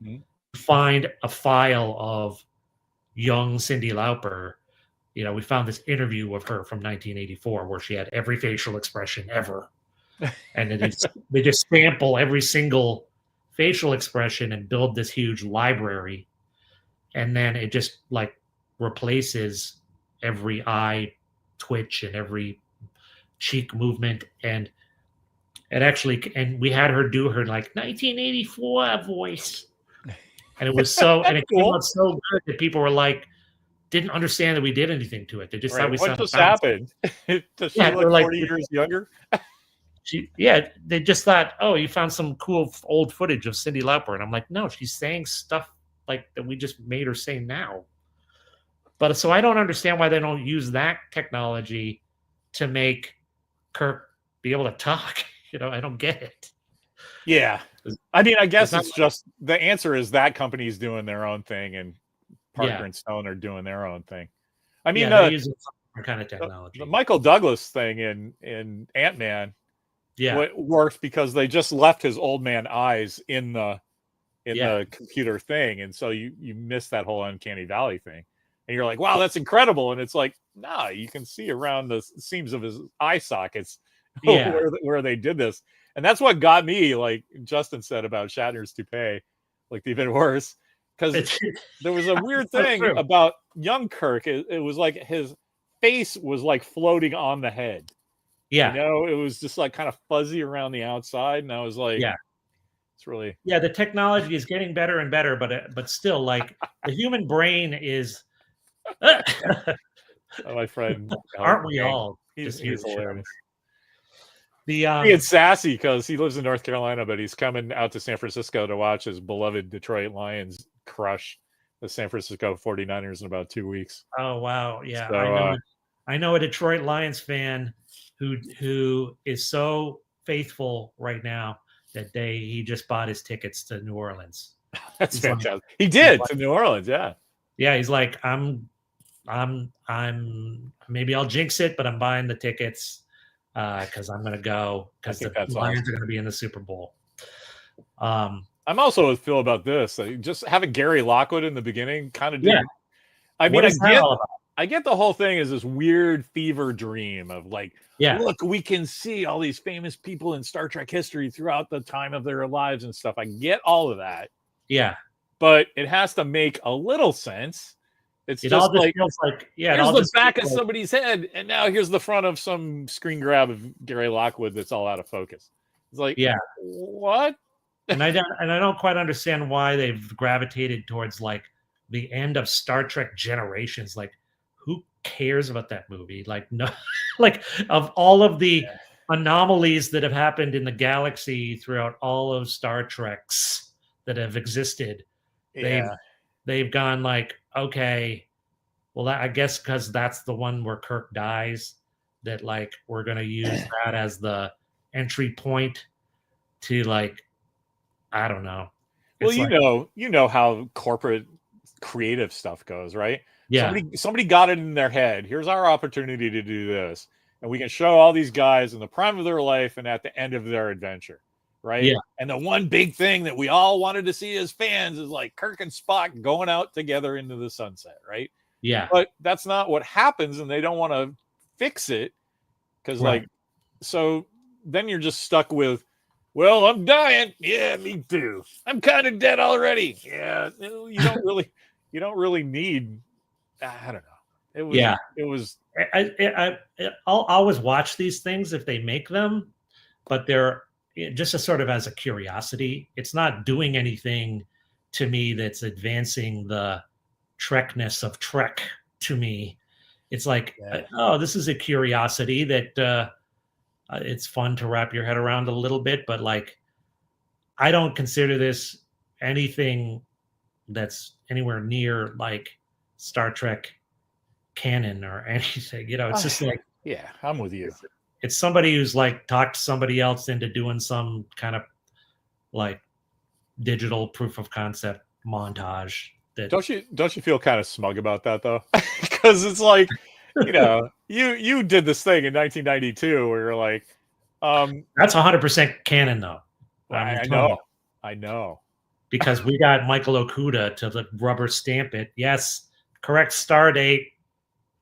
Speaker 2: find a file of young Cyndi Lauper. We found this interview of her from 1984 where she had every facial expression ever. And then they just sample every single facial expression and build this huge library. and then it just like replaces every eye twitch and every cheek movement, and it actually, and we had her do her like 1984 voice, and it was so, and
Speaker 1: That's
Speaker 2: it came
Speaker 1: cool.
Speaker 2: out so good that people were like, didn't understand that we did anything to it. They just thought
Speaker 1: Right.
Speaker 2: we
Speaker 1: What
Speaker 2: sounded
Speaker 1: just
Speaker 2: bouncy.
Speaker 1: happened? Does she
Speaker 2: Yeah,
Speaker 1: look
Speaker 2: they're like,
Speaker 1: 40 years younger?
Speaker 2: yeah, they just thought, oh, you found some cool old footage of Cyndi Lauper, and I'm like, no, she's saying stuff like that we just made her say now. But so I don't understand why they don't use that technology to make Kirk be able to talk. I don't get it.
Speaker 1: Yeah. I mean, I guess
Speaker 2: Not,
Speaker 1: it's just the answer is that company's doing their own thing and Parker
Speaker 2: yeah,
Speaker 1: and Stone are doing their own thing. I mean,
Speaker 2: yeah, they're using some kind of
Speaker 1: the
Speaker 2: technology.
Speaker 1: Michael Douglas thing in Ant-Man
Speaker 2: Yeah,
Speaker 1: worked because they just left his old man eyes in the
Speaker 2: yeah,
Speaker 1: computer thing, and so you miss that whole uncanny valley thing, and you're like, wow, that's incredible, and it's like, nah, you can see around the seams of his eye sockets
Speaker 2: yeah.
Speaker 1: where they did this, and that's what got me, like Justin said about Shatner's toupee, like even worse, because
Speaker 2: It's,
Speaker 1: there was a weird
Speaker 2: so
Speaker 1: thing
Speaker 2: true.
Speaker 1: about young Kirk. It was like his face was like floating on the head.
Speaker 2: Yeah,
Speaker 1: It was just like kind of fuzzy around the outside, and I was like,
Speaker 2: yeah,
Speaker 1: it's really
Speaker 2: yeah. The technology is getting better and better, but still, like the human brain is.
Speaker 1: my friend
Speaker 2: Aren't we
Speaker 1: Hank.
Speaker 2: all
Speaker 1: He's
Speaker 2: just here
Speaker 1: he's
Speaker 2: to show?
Speaker 1: hilarious.
Speaker 2: The
Speaker 1: Being sassy because he lives in North Carolina, but he's coming out to San Francisco to watch his beloved Detroit Lions crush the San Francisco 49ers in about 2 weeks.
Speaker 2: Oh wow, yeah,
Speaker 1: So
Speaker 2: I know a Detroit Lions fan who is so faithful right now that he just bought his tickets to New Orleans.
Speaker 1: that's
Speaker 2: He's like,
Speaker 1: fantastic. He
Speaker 2: he's
Speaker 1: did
Speaker 2: like,
Speaker 1: to New Orleans, yeah.
Speaker 2: yeah, he's like, I'm maybe I'll jinx it, but I'm buying the tickets because I'm gonna go
Speaker 1: I
Speaker 2: because
Speaker 1: think
Speaker 2: the
Speaker 1: that's
Speaker 2: Lions
Speaker 1: awesome.
Speaker 2: are gonna be in the Super Bowl. Um,
Speaker 1: I'm also with Phil about this. Just having Gary Lockwood in the beginning kind of
Speaker 2: yeah,
Speaker 1: didn't. I mean,
Speaker 2: what is that all about?
Speaker 1: I get the whole thing is this weird fever dream of like,
Speaker 2: Yeah,
Speaker 1: look, we can see all these famous people in Star Trek history throughout the time of their lives and stuff. I get all of that,
Speaker 2: yeah.
Speaker 1: but it has to make a little sense. It's
Speaker 2: It all
Speaker 1: just
Speaker 2: just
Speaker 1: like,
Speaker 2: feels like, yeah, it
Speaker 1: here's
Speaker 2: all
Speaker 1: the
Speaker 2: just feels
Speaker 1: back of
Speaker 2: like,
Speaker 1: somebody's head, and now here's the front of some screen grab of Gary Lockwood that's all out of focus. It's like,
Speaker 2: yeah.
Speaker 1: what?
Speaker 2: And I don't quite understand why they've gravitated towards like the end of Star Trek Generations. Like, who cares about that movie? Like, no, like of all of the anomalies that have happened in the galaxy throughout all of Star Treks that have existed, they've
Speaker 1: Yeah.
Speaker 2: they've gone like, okay, well, I guess because that's the one where Kirk dies, that like we're gonna use that as the entry point to like, I don't know.
Speaker 1: Well,
Speaker 2: It's like,
Speaker 1: you know how corporate creative stuff goes, right?
Speaker 2: yeah,
Speaker 1: Somebody got it in their head. Here's our opportunity to do this, and we can show all these guys in the prime of their life and at the end of their adventure, right?
Speaker 2: yeah,
Speaker 1: And the one big thing that we all wanted to see as fans is like Kirk and Spock going out together into the sunset, right?
Speaker 2: yeah,
Speaker 1: But that's not what happens, and they don't want to fix it because,
Speaker 2: right.
Speaker 1: like, so then you're just stuck with, well, I'm dying. Yeah, me too. I'm kind of dead already. Yeah, no, you don't really need. I don't know.
Speaker 2: Yeah,
Speaker 1: it was.
Speaker 2: I'll always watch these things if they make them, but they're just a sort of as a curiosity. It's not doing anything to me that's advancing the Trekness of Trek to me. It's like,
Speaker 1: Yeah.
Speaker 2: oh, this is a curiosity that it's fun to wrap your head around a little bit, but like, I don't consider this anything that's anywhere near like Star Trek canon or anything. It's just like,
Speaker 1: Yeah, I'm with you.
Speaker 2: it's somebody who's like talked somebody else into doing some kind of like digital proof of concept montage that,
Speaker 1: Don't you feel kind of smug about that though? Because it's like, you did this thing in 1992 where you're like,
Speaker 2: that's 100% canon though. I'm
Speaker 1: I
Speaker 2: telling
Speaker 1: know,
Speaker 2: you,
Speaker 1: I know.
Speaker 2: because we got Michael Okuda to the rubber stamp it. Yes, correct star date.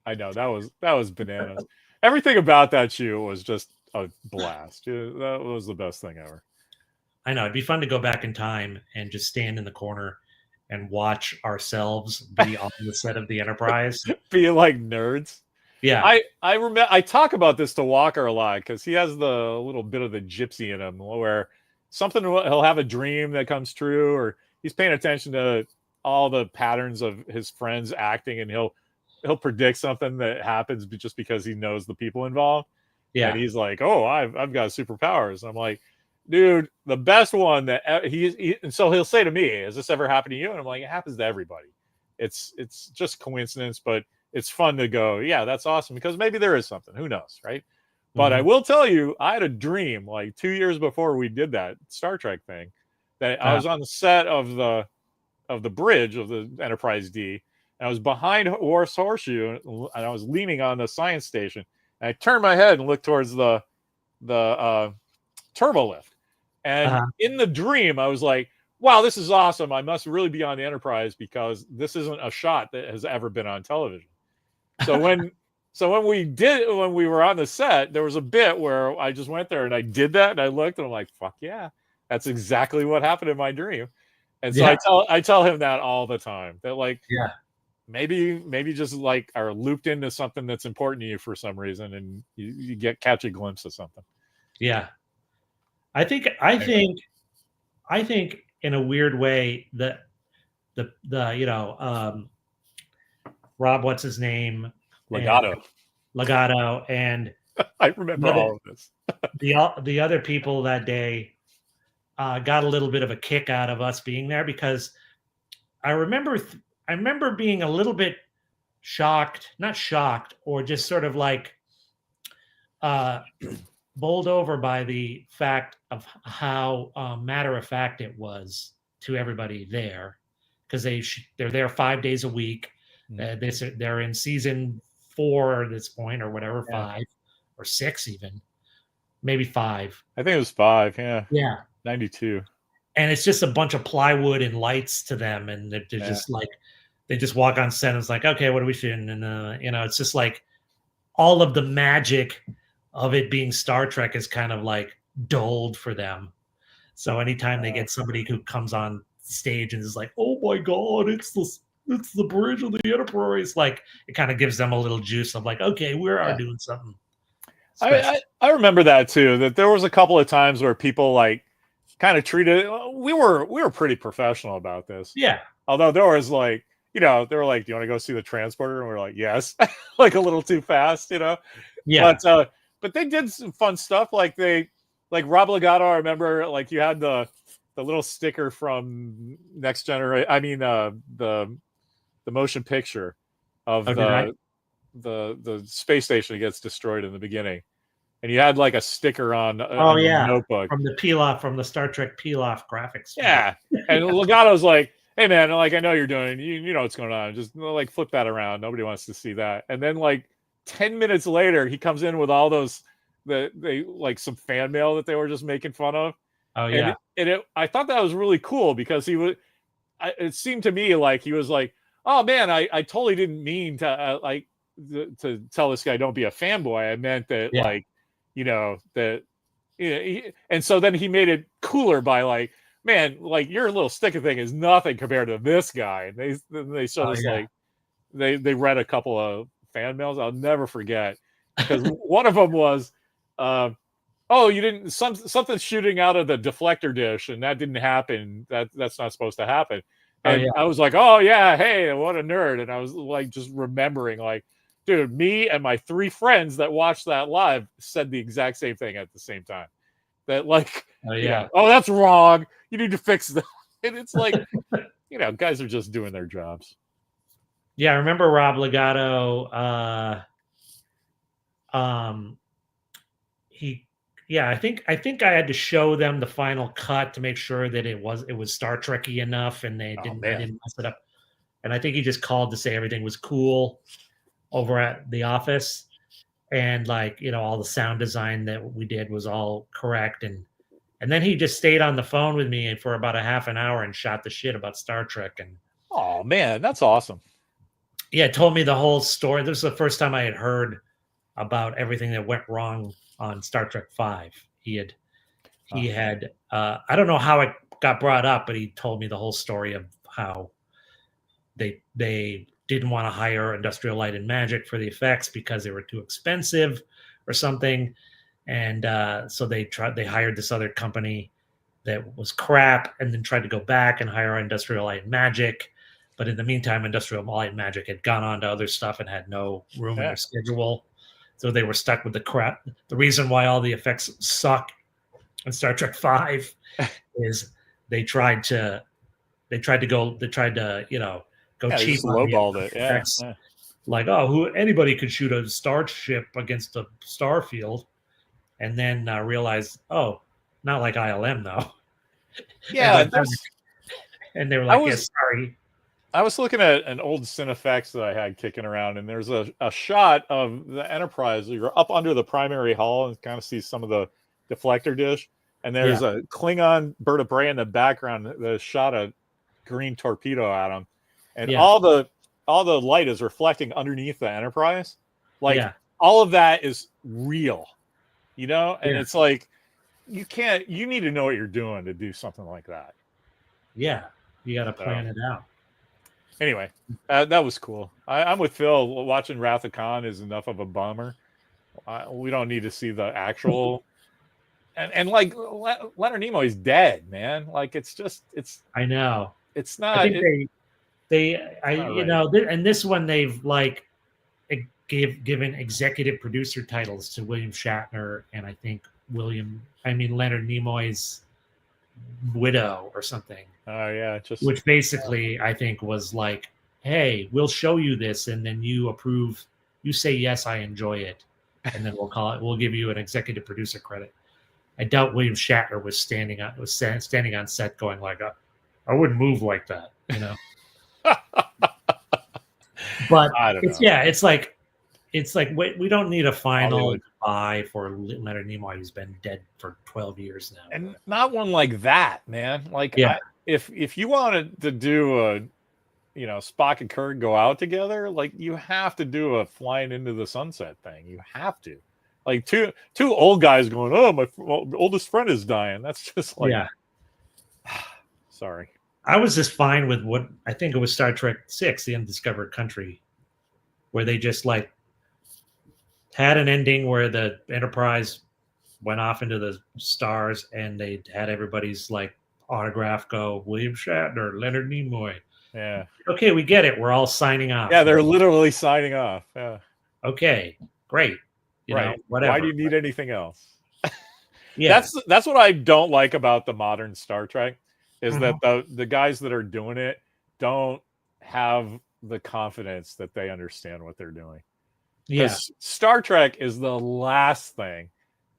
Speaker 1: I know that was bananas. Everything about that shoe was just a blast. That was the best thing ever.
Speaker 2: I know it'd be fun to go back in time and just stand in the corner and watch ourselves be on the set of the Enterprise.
Speaker 1: Being like nerds.
Speaker 2: Yeah.
Speaker 1: I remember I talk about this to Walker a lot because he has the little bit of the gypsy in him where he'll have a dream that comes true, or he's paying attention to all the patterns of his friends acting, and he'll predict something that happens just because he knows the people involved.
Speaker 2: Yeah.
Speaker 1: And he's like, "Oh, I've got superpowers." And I'm like, "Dude, the best one that and so he'll say to me, "Has this ever happened to you?" And I'm like, "It happens to everybody. It's just coincidence, but it's fun to go, yeah, that's awesome because maybe there is something. Who knows, right?" But I will tell you, I had a dream like 2 years before we did that Star Trek thing that I was on the set of the bridge of the Enterprise D, and I was behind Worf's Horseshoe, and I was leaning on the science station. And I turned my head and looked towards the turbo lift, and in the dream, I was like, "Wow, this is awesome! I must really be on the Enterprise because this isn't a shot that has ever been on television." So when we were on the set, there was a bit where I just went there and I did that, and I looked and I'm like, "Fuck yeah, that's exactly what happened in my dream." And so I tell him that all the time, that like, maybe just like are looped into something that's important to you for some reason, and you catch a glimpse of something.
Speaker 2: Yeah. I think in a weird way that the Rob, what's his name? Legato, and
Speaker 1: I remember all of this.
Speaker 2: the other people that day got a little bit of a kick out of us being there, because I remember being a little bit not shocked, or just sort of like bowled over by the fact of how matter of fact it was to everybody there, because they're there 5 days a week. They're in season 4 at this point, or whatever, 5 or 6, even maybe 5.
Speaker 1: I think it was 5.
Speaker 2: Yeah,
Speaker 1: 92.
Speaker 2: And it's just a bunch of plywood and lights to them, and they're just like, they just walk on set and it's like, okay, what are we shooting? And it's just like all of the magic of it being Star Trek is kind of like dulled for them. So anytime they get somebody who comes on stage and is like, "Oh my God, it's the bridge of the Enterprise," like it kind of gives them a little juice of like, okay, we are doing something special.
Speaker 1: I remember that too, that there was a couple of times where people like kind of treated we were pretty professional about this.
Speaker 2: Yeah.
Speaker 1: Although there was like, they were like, "Do you want to go see the transporter?" And we're like, "Yes." Like a little too fast,
Speaker 2: Yeah.
Speaker 1: But they did some fun stuff. Like Rob Legato, I remember, like you had the little sticker from Next Generation. I mean, the motion picture of the space station that gets destroyed in the beginning, and you had like a sticker on the notebook
Speaker 2: from the peel-off, from the Star Trek peel-off graphics.
Speaker 1: Yeah, and Legato's like, "Hey man, like I know you're doing, you know what's going on. Just like flip that around. Nobody wants to see that." And then like 10 minutes later, he comes in with all those they like some fan mail that they were just making fun of.
Speaker 2: Oh yeah,
Speaker 1: and I thought that was really cool because it seemed to me like he was like, "Oh man, I totally didn't mean to to tell this guy don't be a fanboy. I meant that and so then he made it cooler by like, man, like your little sticker thing is nothing compared to this guy." And they showed us like they read a couple of fan mails I'll never forget, because one of them was, you didn't something shooting out of the deflector dish, and that didn't happen. That's not supposed to happen. And I was like, "Oh yeah, hey, what a nerd!" And I was like, just remembering, like, dude, me and my 3 friends that watched that live said the exact same thing at the same time. That like, "Oh, that's wrong. You need to fix that." And it's like, guys are just doing their jobs.
Speaker 2: Yeah, I remember Rob Legato. I think I had to show them the final cut to make sure that it was Star Trek-y enough, and they didn't mess it up. And I think he just called to say everything was cool over at the office, and like all the sound design that we did was all correct, and then he just stayed on the phone with me for about a half an hour and shot the shit about Star Trek. And
Speaker 1: oh man, that's awesome.
Speaker 2: Yeah, told me the whole story. This was the first time I had heard about everything that went wrong on Star Trek V. He had I don't know how it got brought up, but he told me the whole story of how they didn't want to hire Industrial Light and Magic for the effects because they were too expensive or something, and so they hired this other company that was crap, and then tried to go back and hire Industrial Light and Magic. But in the meantime, Industrial Light and Magic had gone on to other stuff and had no room in their schedule. So they were stuck with the crap. The reason why all the effects suck in Star Trek V is they tried to go cheap on
Speaker 1: lowballed
Speaker 2: the
Speaker 1: it.
Speaker 2: effects. Yeah. Like, anybody could shoot a starship against a star field, and then realize, not like ILM though.
Speaker 1: Yeah,
Speaker 2: and they were like, sorry.
Speaker 1: I was looking at an old Cinefex that I had kicking around, and there's a shot of the Enterprise. You're up under the primary hull and kind of see some of the deflector dish, and there's a Klingon bird of prey in the background that shot a green torpedo at him, and all the light is reflecting underneath the Enterprise. Like all of that is real, and it's like you need to know what you're doing to do something like that.
Speaker 2: Yeah, you got to plan it out.
Speaker 1: Anyway, that was cool. I'm with Phil. Watching Wrath of Khan is enough of a bummer. We don't need to see the actual. and like Leonard Nimoy's dead, man. Like it's.
Speaker 2: I know.
Speaker 1: It's not.
Speaker 2: I think and this one they've like given executive producer titles to William Shatner and I think Leonard Nimoy's widow or something.
Speaker 1: Oh yeah,
Speaker 2: which basically I think was like, hey, we'll show you this, and then you approve. You say yes, I enjoy it, and then we'll give you an executive producer credit. I doubt William Shatner was standing on set going like, I wouldn't move like that, But
Speaker 1: I don't know.
Speaker 2: It's like we don't need a final goodbye for Leonard Nimoy, who's been dead for 12 years now,
Speaker 1: and not one like that, man. Like if you wanted to do Spock and Kirk go out together, like you have to do a flying into the sunset thing. You have to, like two old guys going, my oldest friend is dying. That's just like, sorry.
Speaker 2: I was just fine with what I think it was Star Trek VI, The Undiscovered Country, where they just like had an ending where the Enterprise went off into the stars and they had everybody's like autograph go, William Shatner, Leonard Nimoy.
Speaker 1: Yeah. Okay,
Speaker 2: we get it. We're all signing off.
Speaker 1: Yeah, they're literally signing off. Yeah.
Speaker 2: Okay, great. Whatever.
Speaker 1: Why do you need anything else? That's what I don't like about the modern Star Trek is that the guys that are doing it don't have the confidence that they understand what they're doing. Yeah. Star Trek is the last thing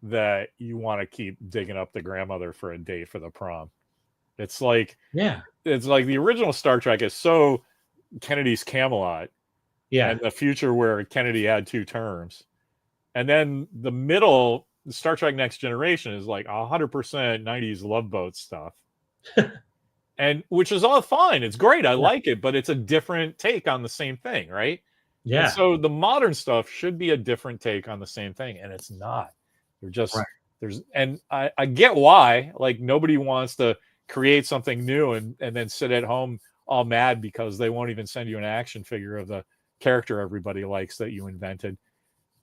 Speaker 1: that you want to keep digging up the grandmother for a date for the prom. It's like, it's like the original Star Trek is so Kennedy's Camelot. Yeah. And the future where Kennedy had 2 terms. And then the middle, Star Trek Next Generation is like 100% 90s Love Boat stuff. And which is all fine. It's great. I like it, but it's a different take on the same thing, right? Yeah. And so the modern stuff should be a different take on the same thing, and it's not. They're just I get why. Like nobody wants to create something new and then sit at home all mad because they won't even send you an action figure of the character everybody likes that you invented.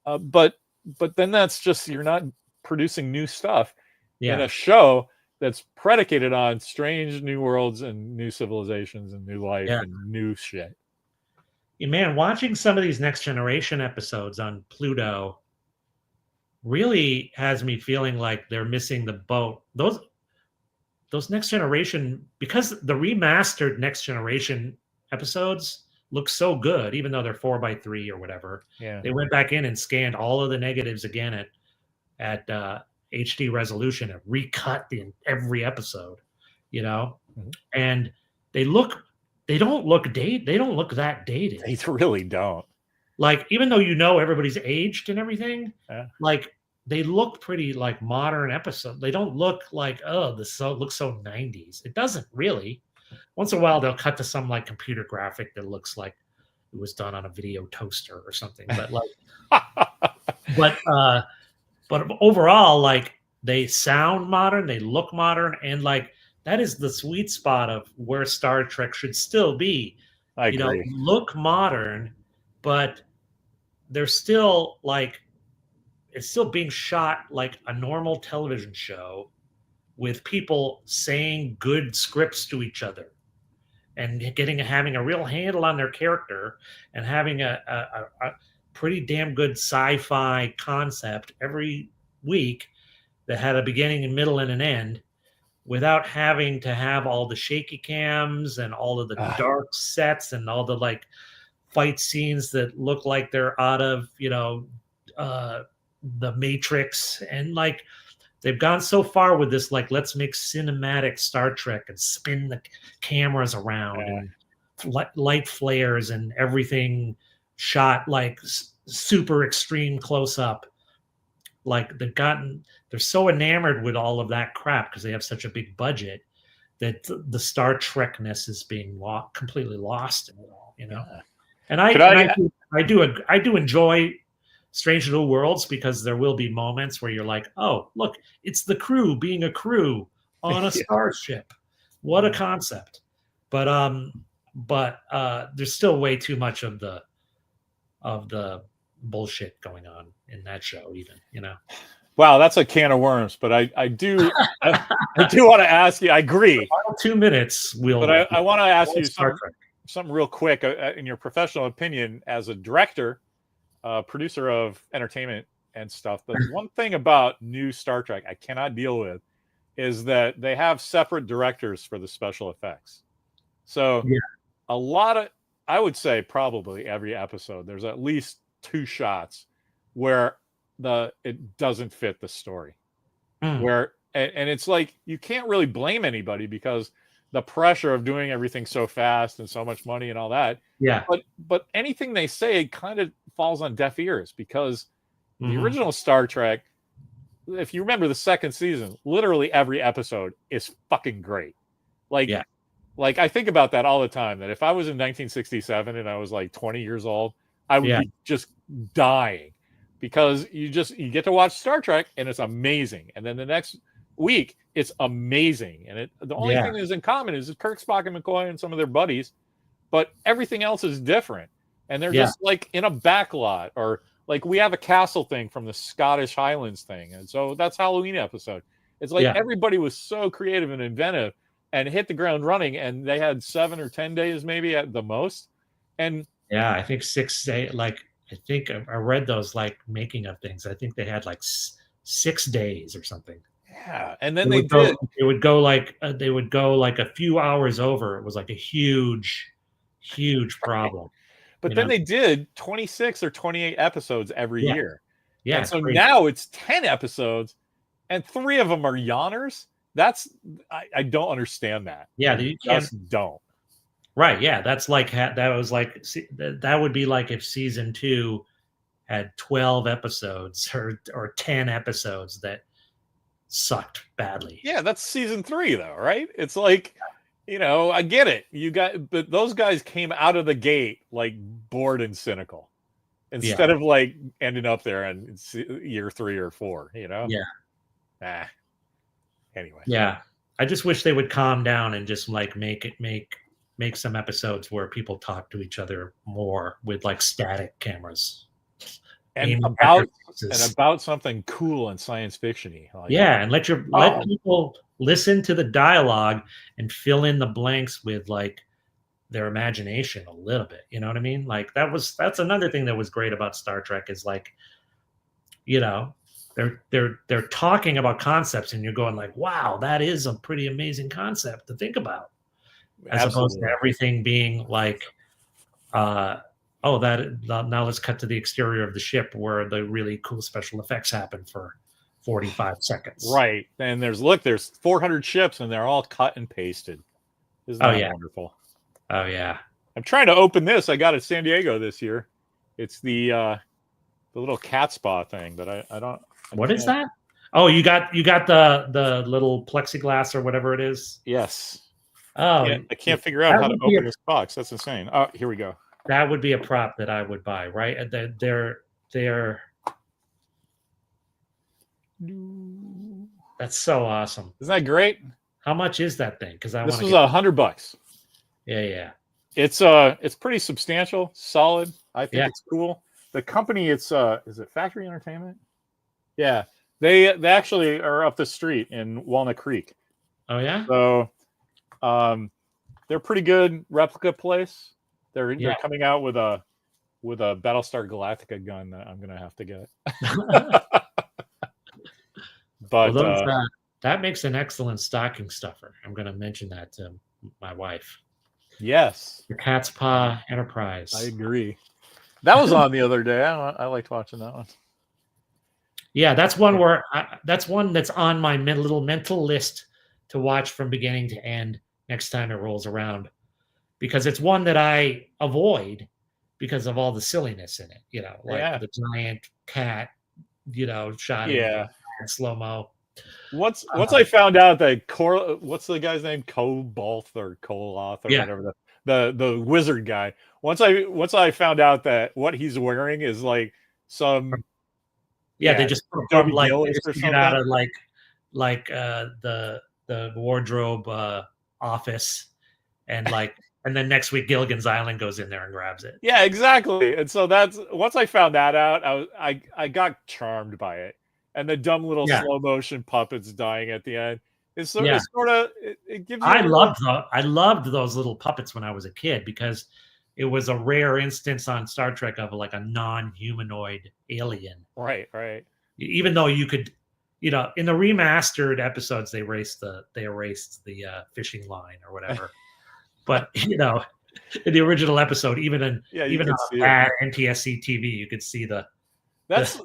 Speaker 1: But then that's just, you're not producing new stuff in a show that's predicated on strange new worlds and new civilizations and new life and new shit.
Speaker 2: Man, watching some of these Next Generation episodes on Pluto really has me feeling like they're missing the boat. Those Next Generation, because the remastered Next Generation episodes look so good, even though they're 4:3 or whatever. Yeah. They went back in and scanned all of the negatives again at HD resolution and recut every episode, and they don't look that dated.
Speaker 1: They really don't.
Speaker 2: Like, even though everybody's aged and everything, like they look pretty like modern episodes. They don't look like, this looks so 90s. It doesn't really. Once in a while they'll cut to some like computer graphic that looks like it was done on a video toaster or something. But like but overall, like, they sound modern, they look modern, and like that is the sweet spot of where Star Trek should still be.
Speaker 1: I
Speaker 2: you know,
Speaker 1: agree.
Speaker 2: look modern, but they're still like it's still being shot like a normal television show with people saying good scripts to each other and having a real handle on their character and having a pretty damn good sci-fi concept every week that had a beginning and middle and an end without having to have all the shaky cams and all of the
Speaker 1: Ah,
Speaker 2: dark sets and all the like fight scenes that look like they're out of uh the Matrix. And like they've gone so far with this, like, let's make cinematic Star Trek and spin the cameras around
Speaker 1: yeah.
Speaker 2: and light flares and everything shot like super extreme close up. Like they're so enamored with all of that crap because they have such a big budget that the Star Trekness is being completely lost in it all, you know.
Speaker 1: Yeah.
Speaker 2: And I
Speaker 1: Could
Speaker 2: and
Speaker 1: I?
Speaker 2: I do enjoy Strange New Worlds because there will be moments where you're like, oh, look, it's the crew being a crew on a
Speaker 1: Yeah.
Speaker 2: starship. What a concept. But there's still way too much of the bullshit going on in that show, even, you know.
Speaker 1: Wow, that's a can of worms. But I do I do want to ask you. I agree.
Speaker 2: 2 minutes,
Speaker 1: But I want to ask you
Speaker 2: Star Trek.
Speaker 1: something real quick. In your professional opinion, as a director, producer of entertainment and stuff, the one thing about new Star Trek I cannot deal with is that they have separate directors for the special effects. So
Speaker 2: Yeah.
Speaker 1: a lot of, I would say probably every episode, there's at least 2 shots where it doesn't fit the story. Where and it's like you can't really blame anybody because the pressure of doing everything so fast and so much money and all that.
Speaker 2: Yeah.
Speaker 1: But anything they say kind of falls on deaf ears because the
Speaker 2: Mhm.
Speaker 1: original Star Trek, if you remember the second season, literally every episode is fucking great. Like
Speaker 2: Yeah.
Speaker 1: like I think about that all the time, that if I was in 1967 and I was like 20 years old, I would
Speaker 2: Yeah.
Speaker 1: be just dying because you get to watch Star Trek and it's amazing. And then the next week it's amazing. And the only
Speaker 2: Yeah.
Speaker 1: thing that is in common is Kirk, Spock, and McCoy and some of their buddies, but everything else is different. And they're
Speaker 2: Yeah.
Speaker 1: just like in a backlot, or like we have a castle thing from the Scottish Highlands thing. And so that's Halloween episode. It's like
Speaker 2: Yeah.
Speaker 1: everybody was so creative and inventive and hit the ground running, and they had 7 or 10 days maybe at the most. And
Speaker 2: Yeah, I think 6 days. Like I think I read those like making of things. I think they had like 6 days or something.
Speaker 1: yeah, and then
Speaker 2: It
Speaker 1: they
Speaker 2: would go.
Speaker 1: did,
Speaker 2: It would go like they would go like a few hours over. It was like a huge problem.
Speaker 1: but
Speaker 2: You
Speaker 1: then
Speaker 2: know?
Speaker 1: they did 26 or 28 episodes every
Speaker 2: Yeah.
Speaker 1: year.
Speaker 2: Yeah.
Speaker 1: And
Speaker 2: It's
Speaker 1: so
Speaker 2: crazy.
Speaker 1: now it's 10 episodes and 3 of them are yawners. I don't understand that.
Speaker 2: Yeah,
Speaker 1: I
Speaker 2: you can't.
Speaker 1: just don't.
Speaker 2: Right. Yeah, that's like that was like that would be like if season 2 had 12 episodes or 10 episodes that sucked badly.
Speaker 1: Yeah, that's season 3 though, right? It's like, I get it. But those guys came out of the gate like bored and cynical instead of like ending up there in year 3 or 4,
Speaker 2: Yeah.
Speaker 1: Anyway.
Speaker 2: Yeah. I just wish they would calm down and just like make some episodes where people talk to each other more with like static cameras.
Speaker 1: And about something cool and science fiction-y.
Speaker 2: Like, yeah, and let people listen to the dialogue and fill in the blanks with like their imagination a little bit. You know what I mean? Like that's another thing that was great about Star Trek is like, they're talking about concepts and you're going like, wow, that is a pretty amazing concept to think about. As opposed to everything being like, now let's cut to the exterior of the ship where the really cool special effects happen for 45 seconds.
Speaker 1: Right. And there's 400 ships and they're all cut and pasted. Isn't that wonderful?
Speaker 2: Oh yeah.
Speaker 1: I'm trying to open this. I got it San Diego this year. It's the little cat spa thing, but I don't.
Speaker 2: What is that? Oh, you got the little plexiglass or whatever it is.
Speaker 1: Yes.
Speaker 2: Oh,
Speaker 1: I can't figure out how to open this box. That's insane. Oh, here we go.
Speaker 2: That would be a prop that I would buy, right? They're that's so awesome.
Speaker 1: Isn't that great?
Speaker 2: How much is that thing? Because
Speaker 1: this was $100.
Speaker 2: Yeah.
Speaker 1: It's pretty substantial, solid. I think
Speaker 2: Yeah.
Speaker 1: it's cool. The company, it's is it Factory Entertainment? Yeah, they actually are up the street in Walnut Creek.
Speaker 2: Oh yeah.
Speaker 1: So they're pretty good replica place. They're
Speaker 2: Yeah.
Speaker 1: coming out with a Battlestar Galactica gun that I'm gonna have to get. But
Speaker 2: Well, that makes an excellent stocking stuffer. I'm going to mention that to my wife.
Speaker 1: yes,
Speaker 2: The Cat's Paw Enterprise.
Speaker 1: I agree. That was on the other day. I liked watching that one.
Speaker 2: Yeah, that's one where that's one that's on my little mental list to watch from beginning to end next time it rolls around, because it's one that I avoid because of all the silliness in it. You know, like the giant cat, shot in slow mo.
Speaker 1: Once I found out that what's the guy's name, Cobalt or Koloth or whatever, the wizard guy. Once I found out that what he's wearing is like some
Speaker 2: they just
Speaker 1: Dobie
Speaker 2: like
Speaker 1: Gillis or something
Speaker 2: out of the wardrobe office, and and then next week Gilligan's Island goes in there and grabs it.
Speaker 1: Yeah, exactly. And so that's once I found that out, I got charmed by it. And the dumb little slow motion puppets dying at the end. It's sort of it gives you
Speaker 2: I loved those little puppets when I was a kid, because it was a rare instance on Star Trek of like a non-humanoid alien.
Speaker 1: Right.
Speaker 2: Even though you could, in the remastered episodes, they erased the fishing line or whatever. But in the original episode, even on bad NTSC TV, you could see
Speaker 1: That's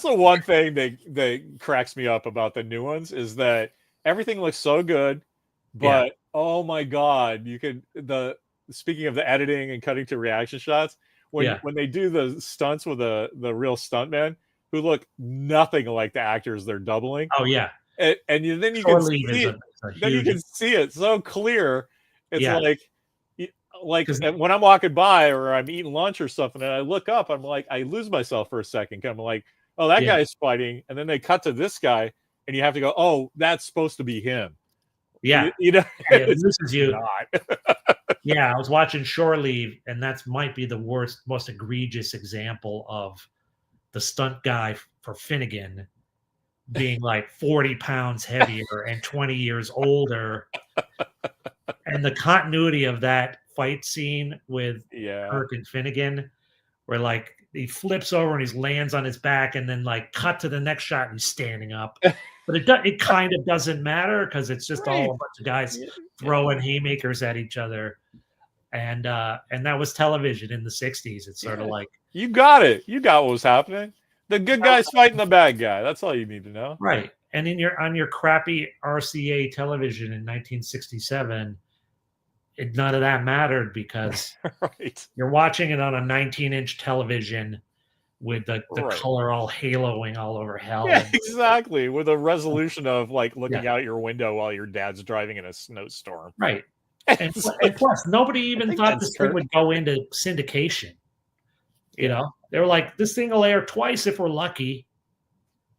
Speaker 1: the one thing that cracks me up about the new ones, is that everything looks so good, but oh my god, speaking of the editing and cutting to reaction shots, when they do the stunts with the real stuntmen who look nothing like the actors they're doubling.
Speaker 2: Oh yeah.
Speaker 1: And then you can see it so clear. It's like when I'm walking by or I'm eating lunch or something and I look up, I'm like, I lose myself for a second. I'm like, oh, that guy's fighting. And then they cut to this guy and you have to go, oh, that's supposed to be him.
Speaker 2: Yeah. It loses you. Yeah. I was watching Shore Leave, and that might be the most egregious example of the stunt guy for Finnegan being like 40 pounds heavier and 20 years older. And the continuity of that fight scene with Kirk and Finnegan, where like he flips over and he lands on his back, and then like cut to the next shot and he's standing up. But it kind of doesn't matter, because it's just all a bunch of guys throwing haymakers at each other. And that was television in the 60s. It's sort of like,
Speaker 1: you got it. You got what was happening. The good guy's fighting the bad guy. That's all you need to know.
Speaker 2: Right. And on your crappy RCA television in 1967, none of that mattered, because you're watching it on a 19-inch television with the color all haloing all over hell.
Speaker 1: Yeah, exactly. With a resolution of like looking out your window while your dad's driving in a snowstorm.
Speaker 2: Right. And plus, nobody even thought this thing would go into syndication. They were like, this thing will air twice if we're lucky.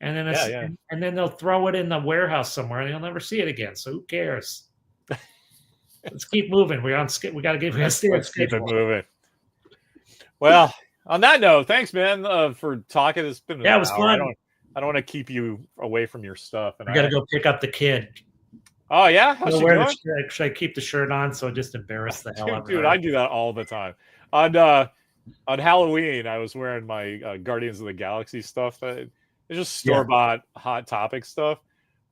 Speaker 2: And then and then they'll throw it in the warehouse somewhere and you'll never see it again. So who cares? Let's keep moving. We got to keep
Speaker 1: it moving. Well, on that note, thanks, man, for talking. It's been
Speaker 2: it was fun.
Speaker 1: I don't want to keep you away from your stuff. And
Speaker 2: I got to go pick up the kid.
Speaker 1: Oh yeah, how's she doing?
Speaker 2: Should I keep the shirt on so just embarrass the hell out of her?
Speaker 1: Dude, I do that all the time. On Halloween, I was wearing my Guardians of the Galaxy stuff. It's just store-bought Hot Topic stuff.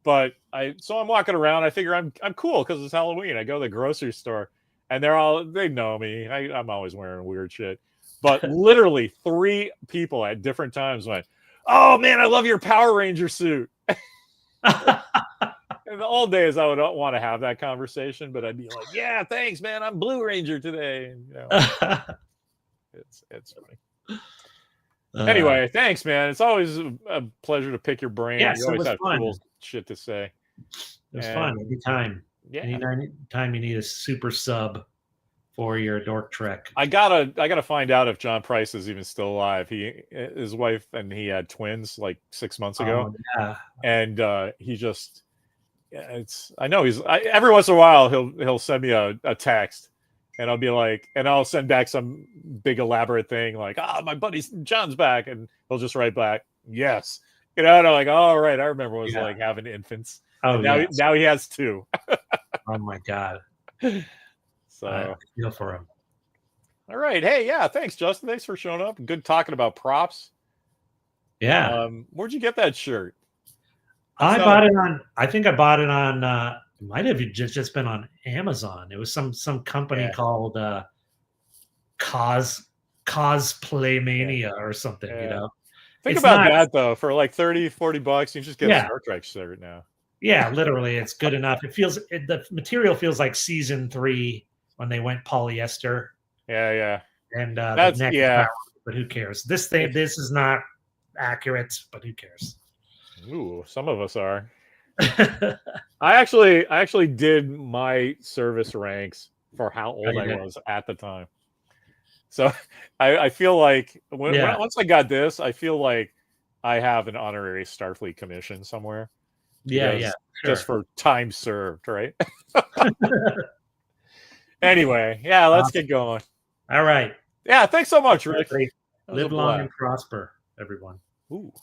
Speaker 1: But I'm walking around. I figure I'm cool because it's Halloween. I go to the grocery store, and they know me. I'm always wearing weird shit. But literally 3 people at different times went, "Oh man, I love your Power Ranger suit." In the old days, I would want to have that conversation, but I'd be like, "Yeah, thanks, man. I'm Blue Ranger today." And, it's funny. Anyway, thanks, man. It's always a pleasure to pick your brain.
Speaker 2: Yes,
Speaker 1: you always have
Speaker 2: fun.
Speaker 1: Cool shit to say.
Speaker 2: It was fun anytime. Yeah. Anytime you need a super sub for your Dork Trek.
Speaker 1: I gotta find out if John Price is even still alive. His wife and he had twins like 6 months ago. And he just I know every once in a while he'll send me a text and I'll be like, and I'll send back some big elaborate thing like, my buddy John's back, and he'll just write back, yes. And I'm like, all right, I remember what it was like having infants.
Speaker 2: Oh,
Speaker 1: and now he has 2.
Speaker 2: Oh my God.
Speaker 1: So
Speaker 2: I feel for him.
Speaker 1: All right. Hey, yeah, thanks, Justin. Thanks for showing up. Good talking about props.
Speaker 2: Yeah.
Speaker 1: Where'd you get that shirt?
Speaker 2: I bought it on, I think I bought it on, it might have just been on Amazon. It was some company called Cosplay Mania or something, you know.
Speaker 1: Think about that though. For like $30-$40, you just get a Star Trek shirt now.
Speaker 2: Yeah, literally, it's good enough. It feels the material feels like season 3 when they went polyester.
Speaker 1: Yeah.
Speaker 2: And that's but who cares? This is not accurate, but who cares?
Speaker 1: Ooh, some of us are. I actually did my service ranks for how old I was at the time. So I feel like once I got this, I feel like I have an honorary Starfleet commission somewhere.
Speaker 2: Yeah, sure.
Speaker 1: Just for time served, right? Anyway, let's get going.
Speaker 2: All right.
Speaker 1: Yeah, thanks so much, Rick.
Speaker 2: Live long and prosper, everyone.
Speaker 1: Ooh.